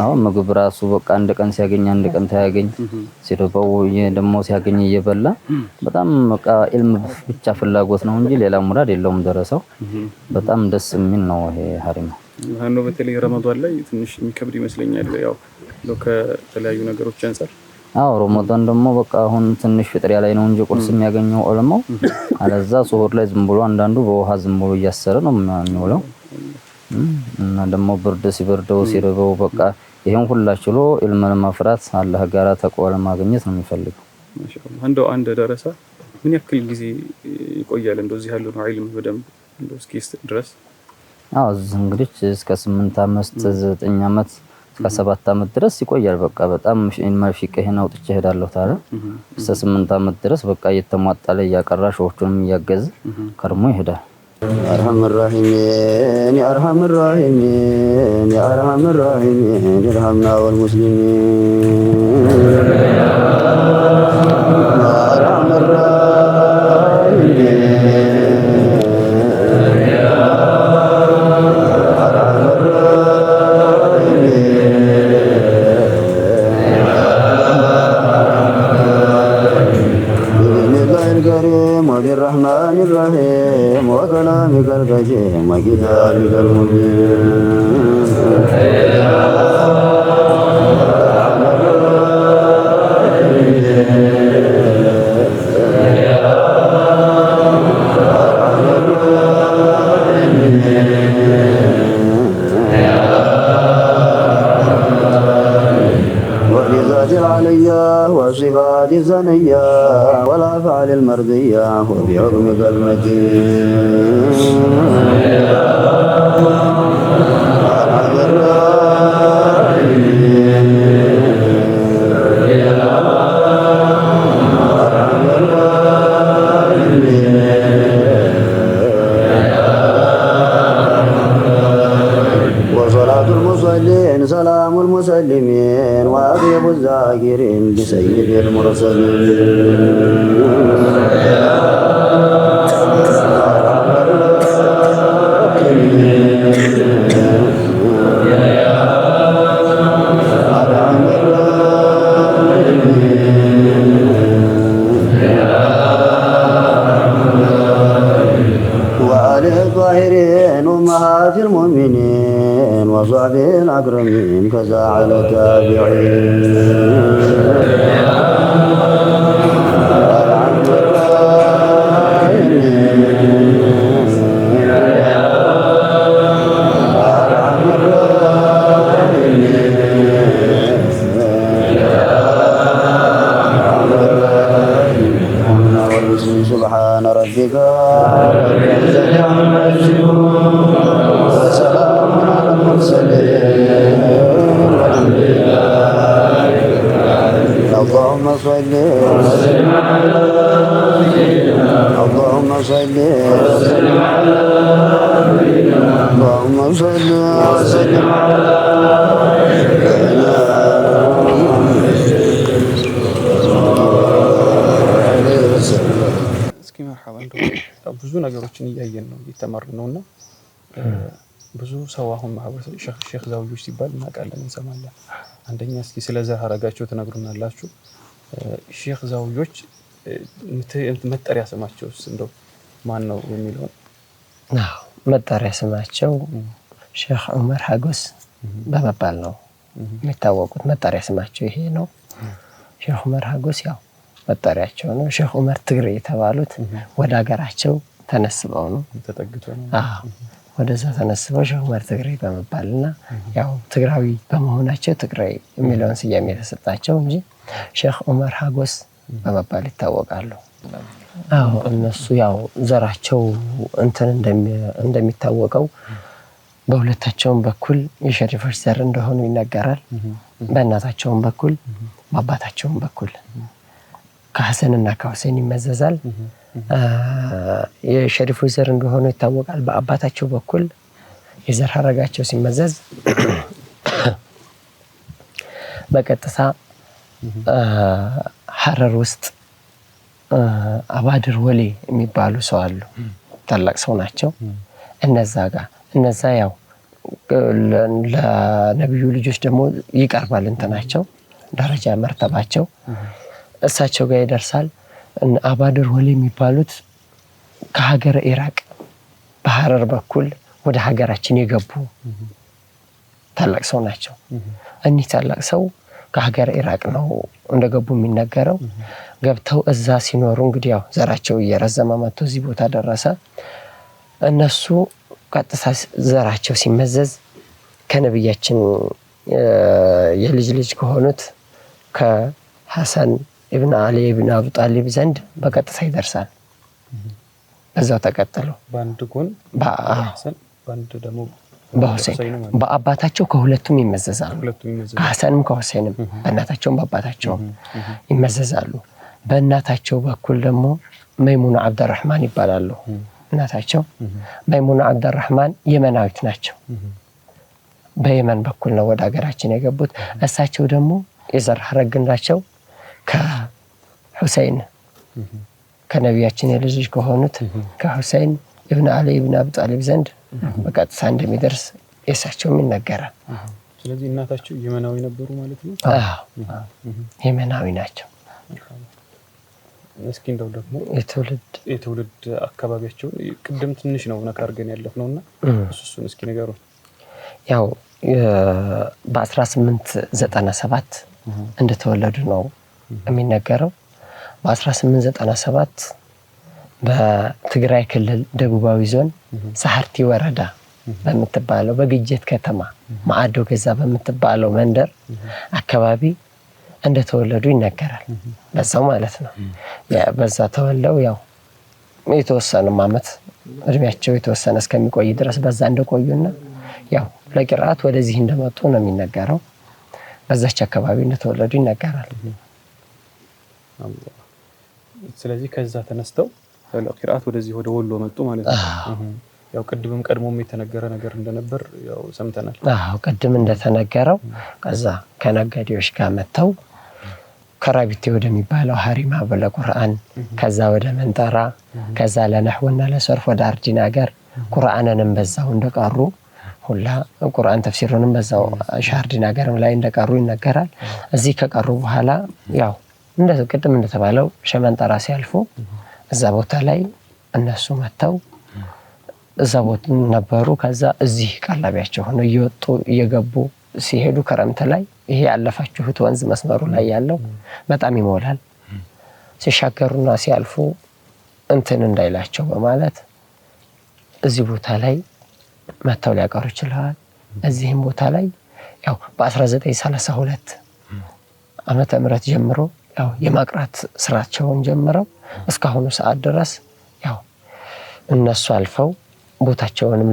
S2: አሁን ምግብ ራሱ በቃ አንድ ቀን ሲያገኝ አንድ ቀን ታያገኝ ሲርበው ደግሞ ሲያገኝ እየበላ በጣም በቃ ኢልም ብቻ ፍላጎት ነው እንጂ ሌላ ሙራድ የለውም ደረሰው በጣም ደስ የሚል ነው ይሄ ሐሪማ
S1: አንዱ በተለይ ረመዳን ላይ ትንሽ የሚከብድ ይመስለኛል ያው ከተለያዩ ነገሮች አንፃር
S2: ረመዳን ደግሞ በቃ አሁን ትንሽ ፍጥሪያ ላይ ነው እንጂ ቁርስ የሚያገኘው ዑለማው አለዛ ሱሁር ላይ ዝም ብሎ አንዳንዱ በውሃ ዝም ብሎ እያሰረ ነው የሚውለው እና ደግሞ ብርድ ሲበርደው ሲርበው በቃ ይሄን ሁላ ችሎ ኢልም ለማፍራት አላህ ጋራ ተቆል ማግኘት ነው የሚፈልገው
S1: ማሻአላህ እንደው አንድ ደረሳ ምን ያክል ጊዜ ይቆያል እንደው እዚህ ያለው ዒልም በደንብ እንደው እስኪ ድረስ
S2: እንግዲህ እስከ 8 አመት 9 አመት እስከ 7 አመት ድረስ ይቆያል በቃ በጣም ማፊቅህን አውጥቼ ሄዳለሁ ታረ እስከ 8 አመት ድረስ በቃ እየተሟጣለ ያቀራ ሾዎቹንም ያገዝ ከርሞ ይሄዳል
S3: أرحم الراحمين يا أرحم الراحمين يا أرحم الراحمين ارحمنا والمسلمين يا أرحم الراحمين وبالرحمن الرحيم وكلامك القديم وكتابك المبين عليا وصفات الزنية والأفعال المرضية وبحكمك المتين وصلاة المصلين سلام المسلمين وأطيب الذاكرين بسيد المرسلين
S7: كذا على تابعين سبحان ربك رب العزة عما يصفون وسلام على المرسلين والحمد لله اللهم صل وسلم على سيدنا اللهم صل وسلم على سيدنا اللهم صل وسلم على
S1: ብዙ ነገሮችን እያየን ነው እየተማርን ነውና ብዙ ሰው አሁን ማህበረሰብ ሼክ ዛውዮች ሲባል እናውቃለን እንሰማለን። አንደኛ እስኪ ስለዛ ሀረጋቸው ተነግሩናላችሁ። ሼክ ዛውዮች መጠሪያ ስማቸውስ እንደው ማን ነው የሚለው?
S5: መጠሪያ ስማቸው ሼክ ዑመር ሀጎስ በመባል ነው የሚታወቁት። መጠሪያ ስማቸው ይሄ ነው። ሼክ ዑመር ሀጎስ ያው መጠሪያቸው ነው። ሼክ ዑመር ትግሬ የተባሉት ወደ ሀገራቸው ተነስበው ነው
S1: ተጠግተው ነው።
S5: ወደዛ ተነስበው ሼክ ዑመር ትግሬ በመባልና ያው ትግራዊ በመሆናቸው ትግራይ የሚለውን ስያሜ የተሰጣቸው እንጂ ሼክ ዑመር ሀጎስ በመባል ይታወቃሉ። እነሱ ያው ዘራቸው እንትን እንደሚታወቀው በሁለታቸውም በኩል የሸሪፎች ዘር እንደሆኑ ይነገራል። በእናታቸውም በኩል በአባታቸውም በኩል ከሐሰንና ከሁሴን ይመዘዛል። የሸሪፎች ዘር እንደሆኑ ይታወቃል። በአባታቸው በኩል የዘር ሐረጋቸው ሲመዘዝ በቀጥታ ሐረር ውስጥ አባድር ወሌ የሚባሉ ሰው አሉ። ታላቅ ሰው ናቸው። እነዛ ያው ለነብዩ ልጆች ደግሞ ይቀርባል እንትናቸው ደረጃ መርተባቸው እሳቸው ጋር ይደርሳል። አባድር ወሌ የሚባሉት ከሀገረ ኢራቅ በሐረር በኩል ወደ ሀገራችን የገቡ ታላቅ ሰው ናቸው። እኒህ ታላቅ ሰው ከሀገረ ኢራቅ ነው እንደገቡ የሚነገረው። ገብተው እዛ ሲኖሩ እንግዲህ ያው ዘራቸው እየረዘመ መጥቶ እዚህ ቦታ ደረሰ። እነሱ ቀጥታ ዘራቸው ሲመዘዝ ከነብያችን የልጅ ልጅ ከሆኑት ከሐሰን ኢብኑ አሊ ኢብኑ አቡ ጣሊብ ዘንድ በቀጥታ ይደርሳል። በዛው ተቀጥሎ
S1: ባንድ ጎን በሐሰን ባንድ ደግሞ
S5: በሁሴን በአባታቸው ከሁለቱም ይመዘዛሉ። ከሐሰንም ከሁሴንም በእናታቸውም በአባታቸውም ይመዘዛሉ። በእናታቸው በኩል ደግሞ መይሙና አብደራህማን ይባላሉ። እናታቸው መይሙና አብደራህማን የመናዊት ናቸው። በየመን በኩል ነው ወደ ሀገራችን የገቡት። እሳቸው ደግሞ የዘር ሐረግናቸው ከሁሴን ከነቢያችን የልጅ ከሆኑት ከሁሴን ኢብኑ አሊ ኢብኑ አቡ ጣሊብ ዘንድ በቀጥታ እንደሚደርስ የእሳቸውም ይነገራል።
S1: ስለዚህ እናታቸው የመናዊ ነበሩ ማለት ነው።
S5: የመናዊ ናቸው።
S1: እስኪ እንደው ደግሞ የትውልድ አካባቢያቸው ቅድም ትንሽ ነው ነካ አድርገን ያለፍነውና እሱን እስኪ ንገሩን።
S5: ያው በ1897 እንደተወለዱ ነው የሚነገረው። በ1897 በትግራይ ክልል ደቡባዊ ዞን ሳህርቲ ወረዳ በምትባለው በግጀት ከተማ ማዕዶ ገዛ በምትባለው መንደር አካባቢ እንደተወለዱ ይነገራል። በዛው ማለት ነው። በዛ ተወልደው ያው የተወሰነ ዓመት እድሜያቸው የተወሰነ እስከሚቆይ ድረስ በዛ እንደቆዩና ያው ለቂራአት ወደዚህ እንደመጡ ነው የሚነገረው። በዛች አካባቢ እንደተወለዱ ይነገራል።
S1: ስለዚህ ከዛ ተነስተው ለቂራአት ወደዚህ ወደ ወሎ መጡ ማለት ነው። ያው ቅድምም ቀድሞም የተነገረ ነገር እንደነበር ያው ሰምተናል።
S5: ቅድም እንደተነገረው ከዛ ከነጋዴዎች ጋር መተው ከራቢቴ ወደሚባለው ሐሪማ በለቁርአን ከዛ ወደ መንጠራ ከዛ ለነህውና ለሰርፍ ወደ አርጂና ሀገር ቁርአንንም በዛው እንደቀሩ ሁላ ቁርአን ተፍሲሩንም በዛው ሻርዲና ሀገርም ላይ እንደቀሩ ይነገራል። እዚህ ከቀሩ በኋላ ያው ቅድም እንደተባለው ሸመንጠራ ሲያልፉ እዛ ቦታ ላይ እነሱ መተው እዛ ቦታ ነበሩ። ከዛ እዚህ ቀላቢያቸው ሆነው እየወጡ እየገቡ ሲሄዱ ክረምት ላይ ይሄ ያለፋችሁት ወንዝ መስመሩ ላይ ያለው በጣም ይሞላል። ሲሻገሩና ሲያልፉ እንትን እንዳይላቸው በማለት እዚህ ቦታ ላይ መተው ሊያቀሩ ይችላል። እዚህም ቦታ ላይ ያው በ1932 ዓመተ ምህረት ጀምሮ ያው የማቅራት ስራቸውን ጀምረው እስካሁኑ ሰዓት ድረስ ያው እነሱ አልፈው ቦታቸውንም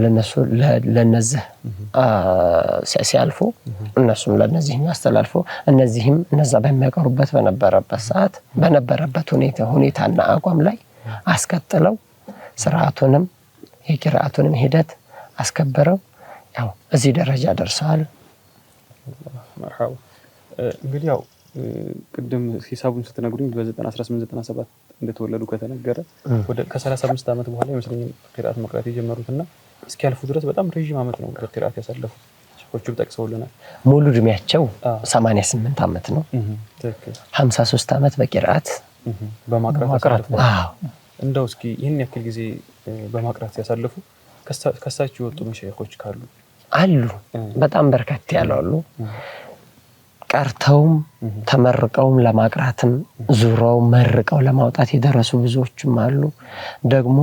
S5: ለነዚህ ሲያልፉ እነሱም ለነዚህ ያስተላልፉ እነዚህም እነዛ በሚያቀሩበት በነበረበት ሰዓት በነበረበት ሁኔታና አቋም ላይ አስቀጥለው ስርዓቱንም የቂራአቱንም ሂደት አስከበረው ያው እዚህ ደረጃ ደርሰዋል።
S1: መርሐባ እንግዲህ ያው ቅድም ሂሳቡን ስትነግሩኝ በ1897 እንደተወለዱ ከተነገረ ወደ ከ35 ዓመት በኋላ ይመስለኛል ቂራአት መቅራት የጀመሩትና እስኪያልፉ ድረስ በጣም ረጅም ዓመት ነው በቂራአት ያሳለፉት። ሸኾቹም ጠቅሰውልናል።
S5: ሙሉ እድሜያቸው 88 ዓመት ነው።
S1: ትክክል
S5: 53 ዓመት በቂራአት
S1: በማቅራት እንደው እስኪ ይሄን ያክል ጊዜ በማቅራት ያሳለፉ ከሳቸው የወጡ መሸይኾች ካሉ
S5: አሉ በጣም በርካታ ያለው ቀርተውም ተመርቀውም ለማቅራትም ዙረው መርቀው ለማውጣት የደረሱ ብዙዎችም አሉ። ደግሞ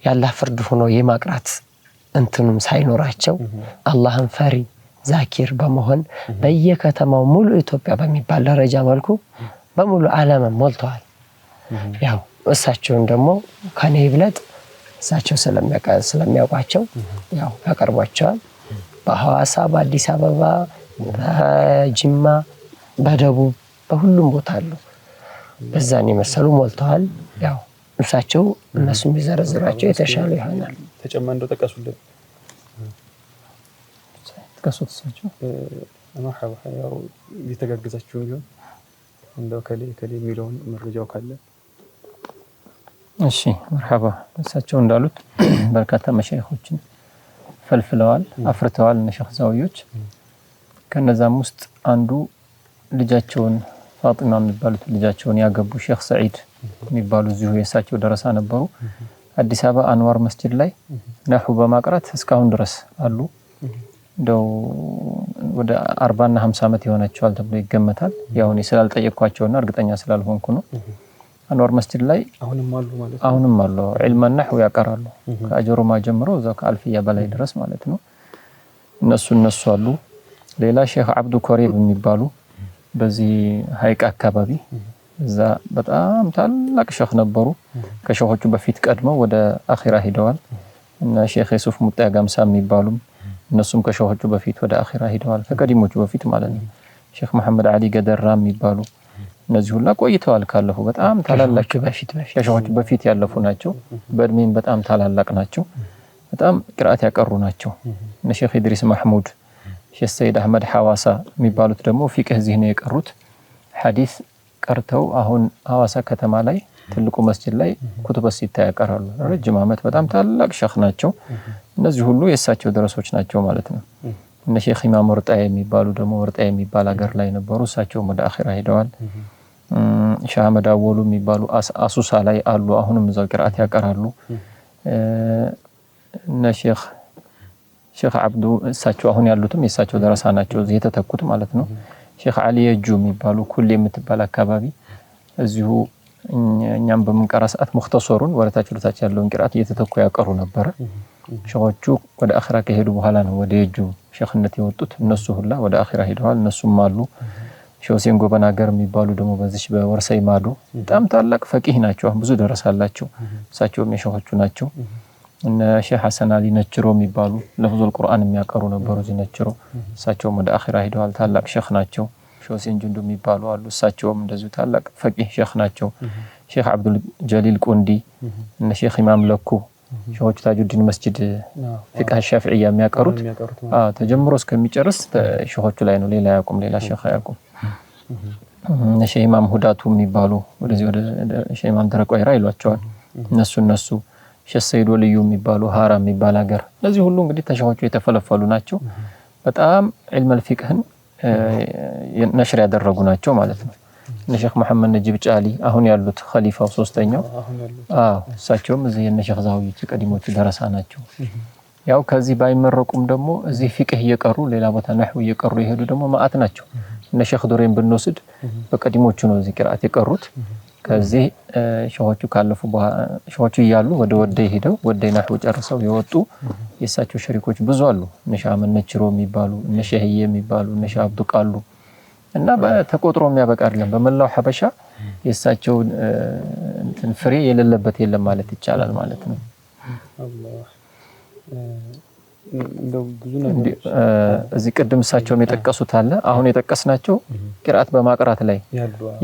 S5: ያላህ ፍርድ ሆኖ የማቅራት እንትኑም ሳይኖራቸው አላህን ፈሪ ዛኪር በመሆን በየከተማው ሙሉ ኢትዮጵያ በሚባል ደረጃ መልኩ በሙሉ ዓለም ሞልተዋል። ያው እሳቸውን ደግሞ ከኔ ይብለጥ እሳቸው ስለሚያውቋቸው ያው ያቀርቧቸዋል። በሐዋሳ በአዲስ አበባ በጅማ በደቡብ በሁሉም ቦታ አሉ። በዛን የመሰሉ ሞልተዋል። ያው እሳቸው እነሱም ቢዘረዝራቸው የተሻለ ይሆናል።
S1: ተጨማንዶ ተቀሱልን
S4: ተቀሱት እሳቸው
S1: መርሐባ ያው ሊተጋግዛችሁ ቢሆን እንደው ከሌ የሚለውን መረጃው ካለ
S4: እሺ መርሐባ እሳቸው እንዳሉት በርካታ መሸይኾችን ፈልፍለዋል አፍርተዋል እነ ሸኽ ዛዊዮች። ከነዛም ውስጥ አንዱ ልጃቸውን ፋጢማ የሚባሉት ልጃቸውን ያገቡ ሼኽ ሰዒድ የሚባሉ እዚሁ የእሳቸው ደረሳ ነበሩ። አዲስ አበባ አንዋር መስጂድ ላይ ነህው በማቅራት እስካሁን ድረስ አሉ። እንደው ወደ 40 እና 50 ዓመት ይሆናቸዋል ተብሎ ይገመታል። ያው እኔ ስላልጠየቅኳቸውና እርግጠኛ ስላልሆንኩ ነው። አንዋር መስጂድ ላይ አሁንም አሉ ዒልም ነህው ያቀራሉ ከአጀሩማ ጀምሮ እዛው ከአልፊያ በላይ ድረስ ማለት ነው። እነሱ አሉ። ሌላ ሼኽ አብዱ ኮሪብ የሚባሉ በዚህ ሀይቅ አካባቢ እዛ በጣም ታላቅ ሼኽ ነበሩ። ከሼኾቹ በፊት ቀድመው ወደ አኺራ ሄደዋል። እና ሼኽ ዩሱፍ ሙጣ ጋምሳ የሚባሉ እነሱም ከሼኾቹ በፊት ወደ አኺራ ሄደዋል። ከቀዲሞቹ በፊት ማለት ነው። ሼኽ መሐመድ አሊ ገደራ የሚባሉ እነዚህ ሁላ ቆይተዋል ካለፉ በጣም ታላላቅ ከሼኾቹ በፊት ያለፉ ናቸው። በእድሜም በጣም ታላላቅ ናቸው። በጣም ቂራአት ያቀሩ ናቸው። እነ ሼኽ ኢድሪስ መሐሙድ ሼኽ ሰይድ አህመድ ሐዋሳ የሚባሉት ደግሞ ፊቅህ እዚህ ነው የቀሩት። ሐዲስ ቀርተው አሁን ሐዋሳ ከተማ ላይ ትልቁ መስጂድ ላይ ኩቱበ ሲታ ያቀራሉ። ረጅም ዓመት በጣም ታላቅ ሼኽ ናቸው። እነዚህ ሁሉ የእሳቸው ደረሶች ናቸው ማለት ነው። እነ ሼኽ ኢማም ወርጣይ የሚባሉ ደግሞ ወርጣይ የሚባል ሀገር ላይ ነበሩ። እሳቸው ወደ አኺራ ሄደዋል። ሼኽ አህመድ አወሉ የሚባሉ አሱሳ ላይ አሉ። አሁንም እዛው ቂራአት ያቀራሉ። እነ ሼኽ አብዱ እሳቸው አሁን ያሉትም የእሳቸው ደረሳ ናቸው እዚህ የተተኩት ማለት ነው። ሼኽ አሊ የጁ የሚባሉ ኩል የምትባል አካባቢ እዚሁ እኛም በመንቀራ ሰዓት ሙኽተሰሩን ወረታች ያለውን ቂራአት እየተተኩ ያቀሩ ነበር። ሼኾቹ ወደ አኺራ ከሄዱ በኋላ ነው ወደ የጁ ሼኽነት የወጡት። እነሱ ሁላ ወደ አኺራ ሄደዋል። እነሱም አሉ። ሼኽ ሁሴን ጎበናገር የሚባሉ ደግሞ በዚህ በወርሰይ ማዶ በጣም ታላቅ ፈቂህ ናቸው። ብዙ ደረሳላቸው። እሳቸውም የሼኾቹ ናቸው። እነ ሼኽ ሐሰን አሊ ነችሮ የሚባሉ ለፍዙል ቁርአን የሚያቀሩ ነበሩ እዚህ ነችሮ። እሳቸውም ወደ አኺራ ሄደዋል። ታላቅ ሼኽ ናቸው። ሼኽ ሁሴን ጁንዱ የሚባሉ አሉ። እሳቸውም እንደዚሁ ታላቅ ፈቂህ ሼኽ ናቸው። ሼኽ አብዱል ጀሊል ቁንዲ እነ ሼኽ ኢማም ለኩ ሼኾቹ ታጁዲን መስጂድ ፊቅህ ሻፊዒያ የሚያቀሩት ተጀምሮ እስከሚጨርስ ሼኾቹ ላይ ነው። ሌላ ያቁም ሌላ ሼኽ ያቁም። እነ ሼኽ ኢማም ሁዳቱ የሚባሉ ወደዚህ ወደ ሼኽ ኢማም ደረቆይራ ይሏቸዋል። እነሱ ሼኽ ሰይድ ወልዩ የሚባሉ ሀራ የሚባል ሀገር እነዚህ ሁሉ እንግዲህ ተሼኾቹ የተፈለፈሉ ናቸው። በጣም ዒልመል ፊቅህን ነሽር ያደረጉ ናቸው ማለት ነው። እነ ሼኽ መሐመድ ነጂብ ጫሊ አሁን ያሉት ኸሊፋው ሶስተኛው እሳቸውም እዚህ የነ ሼኽ ዛዊዮች ቀዲሞቹ ደረሳ ናቸው። ያው ከዚህ ባይመረቁም ደግሞ እዚህ ፊቅህ እየቀሩ ሌላ ቦታ ነህው እየቀሩ ይሄዱ ደግሞ ማአት ናቸው እነ ሼክ ዶሬን ብንወስድ በቀዲሞቹ ነው እዚህ ቅርአት የቀሩት ከዚህ ሸሆቹ ካለፉ ሸሆቹ ይያሉ ወደ ሄደው ወደ ነህው ጨርሰው የወጡ የሳቸው ሸሪኮች ብዙ አሉ እነ ሻመን ነችሮ የሚባሉ እነ ሸህዬ የሚባሉ እነ ሻብዱ ቃሉ እና በተቆጥሮ የሚያበቃ አይደለም በመላው ሐበሻ የሳቸው እንትን ፍሬ የሌለበት የለም ማለት ይቻላል ማለት ነው
S1: አላህ እንደው ብዙ ነገሮች
S4: እዚህ ቅድም እሳቸውም የጠቀሱት አለ አሁን የጠቀስናቸው ቅርአት በማቅራት ላይ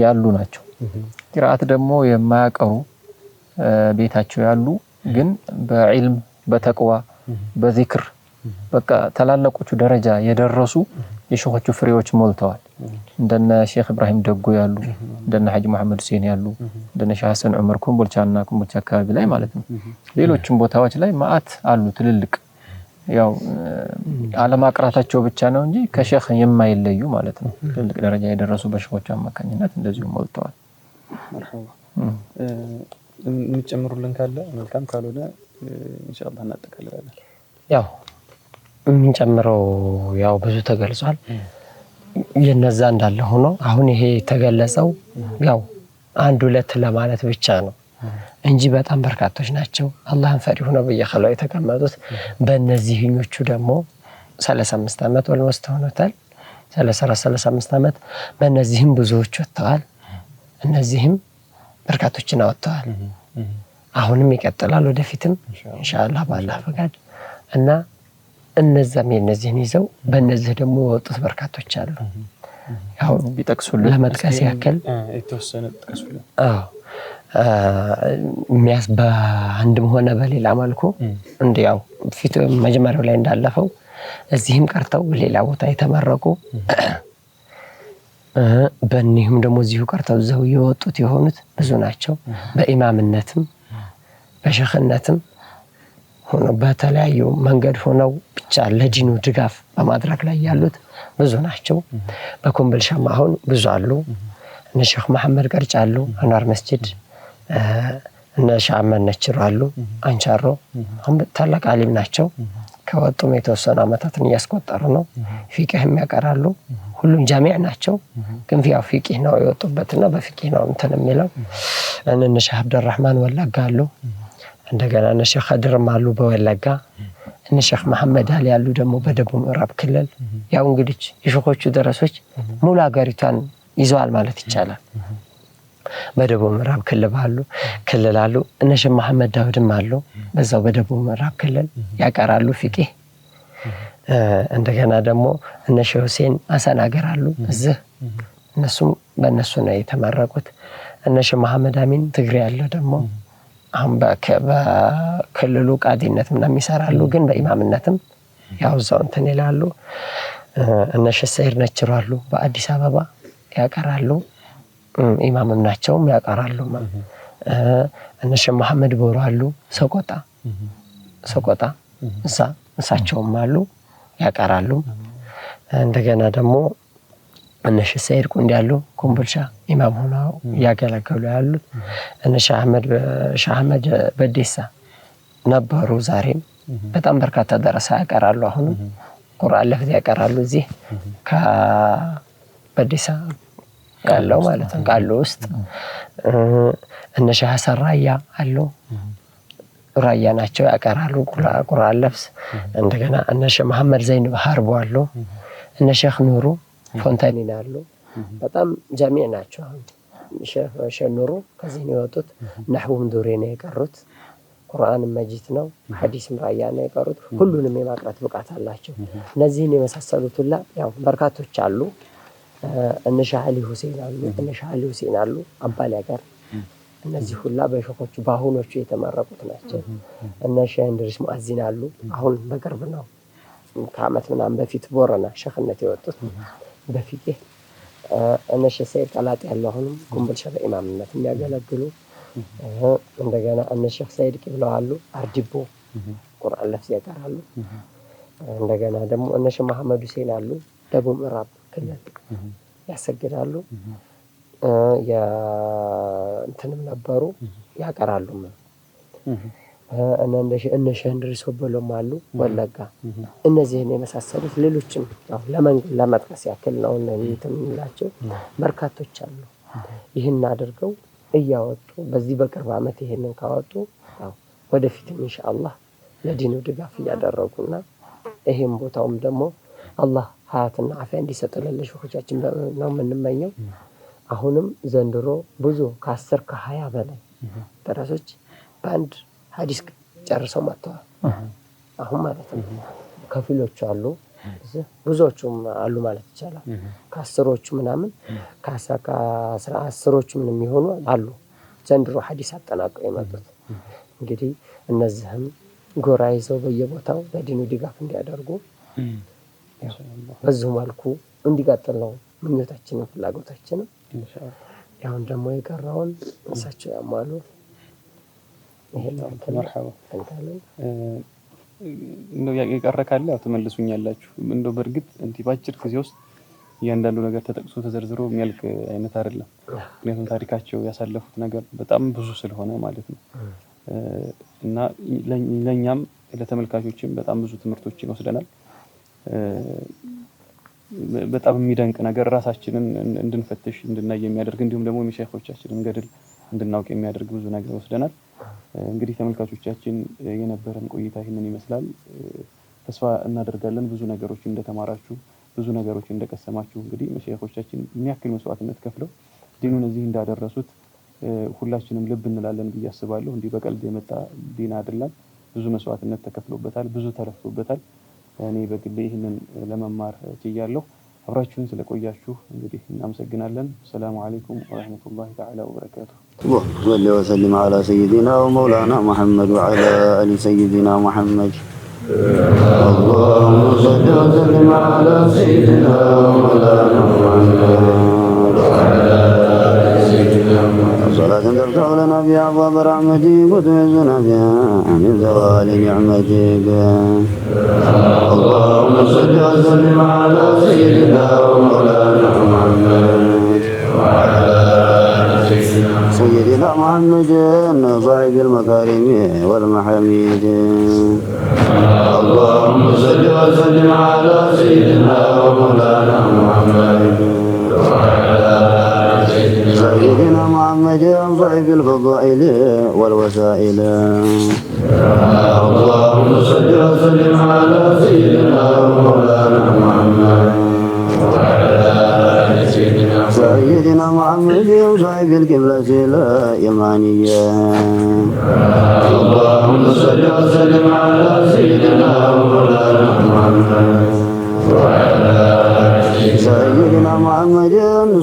S4: ያሉ ናቸው ቅርአት ደግሞ የማያቀሩ ቤታቸው ያሉ ግን በዕልም በተቅዋ በዚክር በቃ ተላላቆቹ ደረጃ የደረሱ የሸሆቹ ፍሬዎች ሞልተዋል እንደነ ሼክ ኢብራሂም ደጎ ያሉ እንደነ ሐጂ መሐመድ ሁሴን ያሉ እንደነ ሼህ ሐሰን ዑመር ኮምቦልቻና ኮምቦልቻ አካባቢ ላይ ማለት ነው ሌሎችም ቦታዎች ላይ ማአት አሉ ትልልቅ ያው አለማቅራታቸው ብቻ ነው እንጂ ከሼክ የማይለዩ ማለት ነው ትልልቅ ደረጃ የደረሱ በሸሆቹ አማካኝነት እንደዚሁ ሞልተዋል
S1: መርሐባ እንጨምሩልን ካለ መልካም ካልሆነ ኢንሻአላህ እናጠቃልላለን
S5: ያው እንጨምረው ያው ብዙ ተገልጿል የነዛ እንዳለ ሆኖ አሁን ይሄ ተገለጸው ያው አንድ ሁለት ለማለት ብቻ ነው እንጂ በጣም በርካቶች ናቸው አላህን ፈሪ ሆነው በየኸላው የተቀመጡት በእነዚህኞቹ ደግሞ 35 አመት ወልሞስት ሆኖታል 35 አመት በእነዚህም ብዙዎች ወጥተዋል እነዚህም በርካቶችን አወጥተዋል አሁንም ይቀጥላል ወደፊትም ኢንሻአላህ በአላህ ፈቃድ እና እነዛም የነዚህን ይዘው በእነዚህ ደግሞ ወጡት በርካቶች አሉ ያው
S4: ቢጠቅሱልን
S5: ለመጥቀስ ያክል
S1: የተወሰነ ተጠቅሱልን
S5: የሚያስ በአንድም ሆነ በሌላ መልኩ እንዲያው ፊት መጀመሪያው ላይ እንዳለፈው እዚህም ቀርተው ሌላ ቦታ የተመረቁ በእነዚህም ደግሞ እዚሁ ቀርተው ዘው የወጡት የሆኑት ብዙ ናቸው በኢማምነትም በሸኽነትም ሆኖ በተለያዩ መንገድ ሆነው ብቻ ለዲኑ ድጋፍ በማድረግ ላይ ያሉት ብዙ ናቸው በኮምቦልቻም አሁን ብዙ አሉ እነ ሼክ መሐመድ ቀርጫሉ አንዋር መስጂድ እነ ሻመን ነችሮ አሉ አንቻሮ አሁን ታላቅ ዓሊም ናቸው ከወጡም የተወሰኑ አመታትን ያስቆጠሩ ነው ፊቅህም ያቀራሉ ሁሉም ጃሚዕ ናቸው ግን ያው ፊቅህ ነው የወጡበትና በፊቅህ ነው እንትን የሚለው እነ ሼህ አብዱራህማን ወላጋ አሉ እንደገና እነ ሼክ ኸድርም አሉ በወላጋ እነ ሼክ መሐመድ አሊ ያሉ ደግሞ በደቡብ ምዕራብ ክልል ያው እንግዲህ የሸኾቹ ደረሶች ሙሉ ሀገሪቷን ይዘዋል ማለት ይቻላል በደቡብ ምዕራብ ክልል አሉ እነ ሼህ መሐመድ ዳውድም አሉ በዛው በደቡብ ምዕራብ ክልል ያቀራሉ ፊቅህ እንደገና ደግሞ እነ ሼህ ሁሴን አሰናገር አሉ እዚህ እነሱም በእነሱ ነው የተመረቁት እነ ሼህ መሐመድ አሚን ትግሬ ያለው ደግሞ አሁን በክልሉ ቃዲነት ምናምን ይሰራሉ ግን በኢማምነትም ያው እዛው እንትን ይላሉ እነ ሼህ ሰይድ ነችራሉ በአዲስ አበባ ያቀራሉ ኢማምም ናቸው ያቀራሉ እነ ሼህ መሐመድ ቦሩ አሉ ሰቆጣ እሳቸውም አሉ ያቀራሉ እንደገና ደግሞ እነ ሼህ ሰይድ ቁንዲ ያሉ ኮምቦልቻ ኢማም ሆነው ያገለገሉ ያሉት እነ ሼህ አህመድ በዴሳ ነበሩ ዛሬም በጣም በርካታ ደረሳ ያቀራሉ አሁን ቁርአን ለፍዝ ያቀራሉ እዚህ ከበዴሳ ያለው ማለት ነው ቃሉ ውስጥ እነ ሼህ ሐሰን ራያ አሉ ራያ ናቸው ያቀራሉ ቁርአን ለፍዝ እንደገና እነ ሼህ መሐመድ ዘይን በሐርቦ አሉ እነ ሼህ ኑሩ ፎንታኒና አሉ በጣም ጃሚዕ ናቸው ሼህ ኑሩ ከዚህ ነው የወጡት ነህውም ዱሬ ነው የቀሩት ቁርአን መጂት ነው ሐዲስም ራያ ነው የቀሩት ሁሉንም የማቅራት ብቃት አላቸው እነዚህን የመሳሰሉት ሁላ ያው በርካቶች አሉ እነ ሼህ አሊ ሁሴን አሉ አባል ያቀር እነዚህ ሁላ በሸኾቹ ባሁኖቹ የተመረቁት ናቸው እነ ሼህ እንድሪስ ሙአዚን አሉ አሁን በቅርብ ነው ከአመት ምናምን በፊት ቦረና ሸኽነት የወጡት በፊቅህ እነ ሼህ ሰይድ ቀላጥ ያለው አሁንም ኮምቦልቻ በኢማምነት የሚያገለግሉ እንደገና እነ ሼህ ሰይድ ቂብላው አሉ አርዲቦ ቁርአን ለፍዝ ያቀራሉ እንደገና ደግሞ እነ ሼህ መሐመድ ሁሴን አሉ ደቡብ ምዕራብ ክልል ያሰግዳሉ እንትንም ነበሩ ያቀራሉ እነ ሸንድሪስ ወበሎም አሉ ወለጋ እነዚህን የመሳሰሉት ሌሎችም ያው ለመጥቀስ ያክል ነው እንላቸው በርካቶች አሉ። ይህን አድርገው እያወጡ በዚህ በቅርብ ዓመት ይሄንን ካወጡ ያው ወደፊትም ኢንሻአላህ ለዲኑ ድጋፍ እያደረጉና ይሄን ቦታውም ደግሞ አላህ ሀያትና አፊያ እንዲሰጥልን ለሸኾቻችን ነው የምንመኘው። አሁንም ዘንድሮ ብዙ ከ10 ከ20 በላይ ደረሶች በአንድ ሐዲስ ጨርሰው መጥተዋል። አሁን ማለት ነው ከፊሎቹ አሉ ብዙዎቹም አሉ ማለት ይቻላል። ከ10ዎቹ ምናምን ከ10ዎቹ ምን የሚሆኑ አሉ ዘንድሮ ሐዲስ አጠናቀው የመጡት። እንግዲህ እነዚህም ጎራ ይዘው በየቦታው ለዲኑ ድጋፍ እንዲያደርጉ በዚሁ መልኩ እንዲቀጥል ነው ምኞታችንን ፍላጎታችንን። ያው ደግሞ የቀረውን እሳቸው ያሟሉ። ይሄ ነው መርሐባ እንታለን
S1: እንደው የቀረ ካለ ያው ተመልሱኛላችሁ። እንደው በርግጥ ባጭር ጊዜ ውስጥ እያንዳንዱ ነገር ተጠቅሶ ተዘርዝሮ የሚያልቅ አይነት አይደለም። ምክንያቱም ታሪካቸው ያሳለፉት ነገር በጣም ብዙ ስለሆነ ማለት ነው። እና ለኛም ለተመልካቾችም በጣም ብዙ ትምህርቶችን ወስደናል። በጣም የሚደንቅ ነገር ራሳችንን እንድንፈትሽ እንድናይ የሚያደርግ እንዲሁም ደግሞ የመሻይኾቻችንን ገድል እንድናውቅ የሚያደርግ ብዙ ነገር ወስደናል። እንግዲህ ተመልካቾቻችን የነበረን ቆይታ ይህንን ይመስላል። ተስፋ እናደርጋለን ብዙ ነገሮችን እንደተማራችሁ ብዙ ነገሮችን እንደቀሰማችሁ። እንግዲህ መሻይኾቻችን የሚያክል መስዋዕትነት ከፍለው ዲኑን እዚህ እንዳደረሱት ሁላችንም ልብ እንላለን ብዬ አስባለሁ። እንዲህ በቀልድ የመጣ ዲን አይደለም። ብዙ መስዋዕትነት ተከፍሎበታል፣ ብዙ ተለፍቶበታል። እኔ በግሌ ይህንን ለመማር ችያለሁ። አብራችሁን ስለቆያችሁ እንግዲህ እናመሰግናለን። ሰላም አለይኩም ወራህመቱላሂ ተዓላ ወበረካቱሁ።
S7: صلى وسلم على سيدنا ومولانا محمد وعلى آل سيدنا محمد. اللهم صل وسلم على سيدنا ومولانا محمد وعلى آل سيدنا محمد. صلاة ترفع لنا بها أبواب رحمتك وتعزنا بها من زوال نعمتك. اللهم صل وسلم على سيدنا ومولانا محمد وعلى سيدنا محمد صاحب المكارم والمحامد. اللهم صل وسلم على سيدنا ومولانا محمد وعلى سيدنا محمد صاحب الفضائل والوسائل. اللهم صل وسلم على سيدنا ومولانا محمد سيدنا محمد صاحب القبلة اليمانية. اللهم صل وسلم على سيدنا ومولانا محمد وعلى سيدنا محمد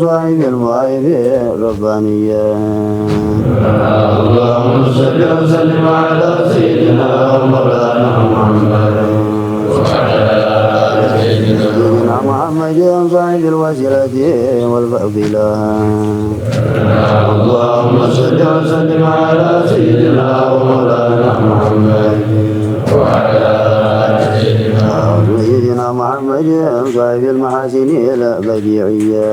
S7: صاحب المواهب الربانية. اللهم صل وسلم على سيدنا ومولانا محمد سيدنا محمد صاحب الوسيلة والفضيلة. اللهم صل وسلم على سيدنا ومولانا محمد وعلى سيدنا محمد صاحب المحاسن البديعية.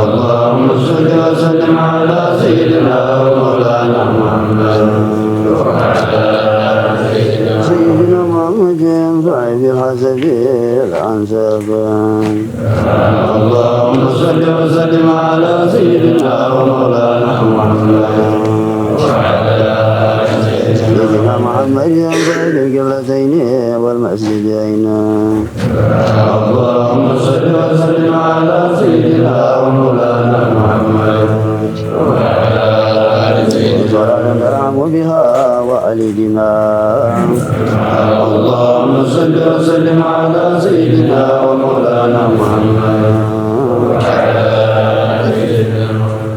S7: اللهم صل وسلم على سيدنا ومولانا محمد وعلى سيدنا محمد صاحب الحسب الأنساب. اللهم صل وسلم على سيدنا ومولانا محمد وعلى سيدنا محمد صاحب القبلتين والمسجدين. اللهم صل وسلم على سيدنا ومولانا محمد وعلى صلاة نرحم بها وألدنا. اللهم صل وسلم على سيدنا ومولانا محمد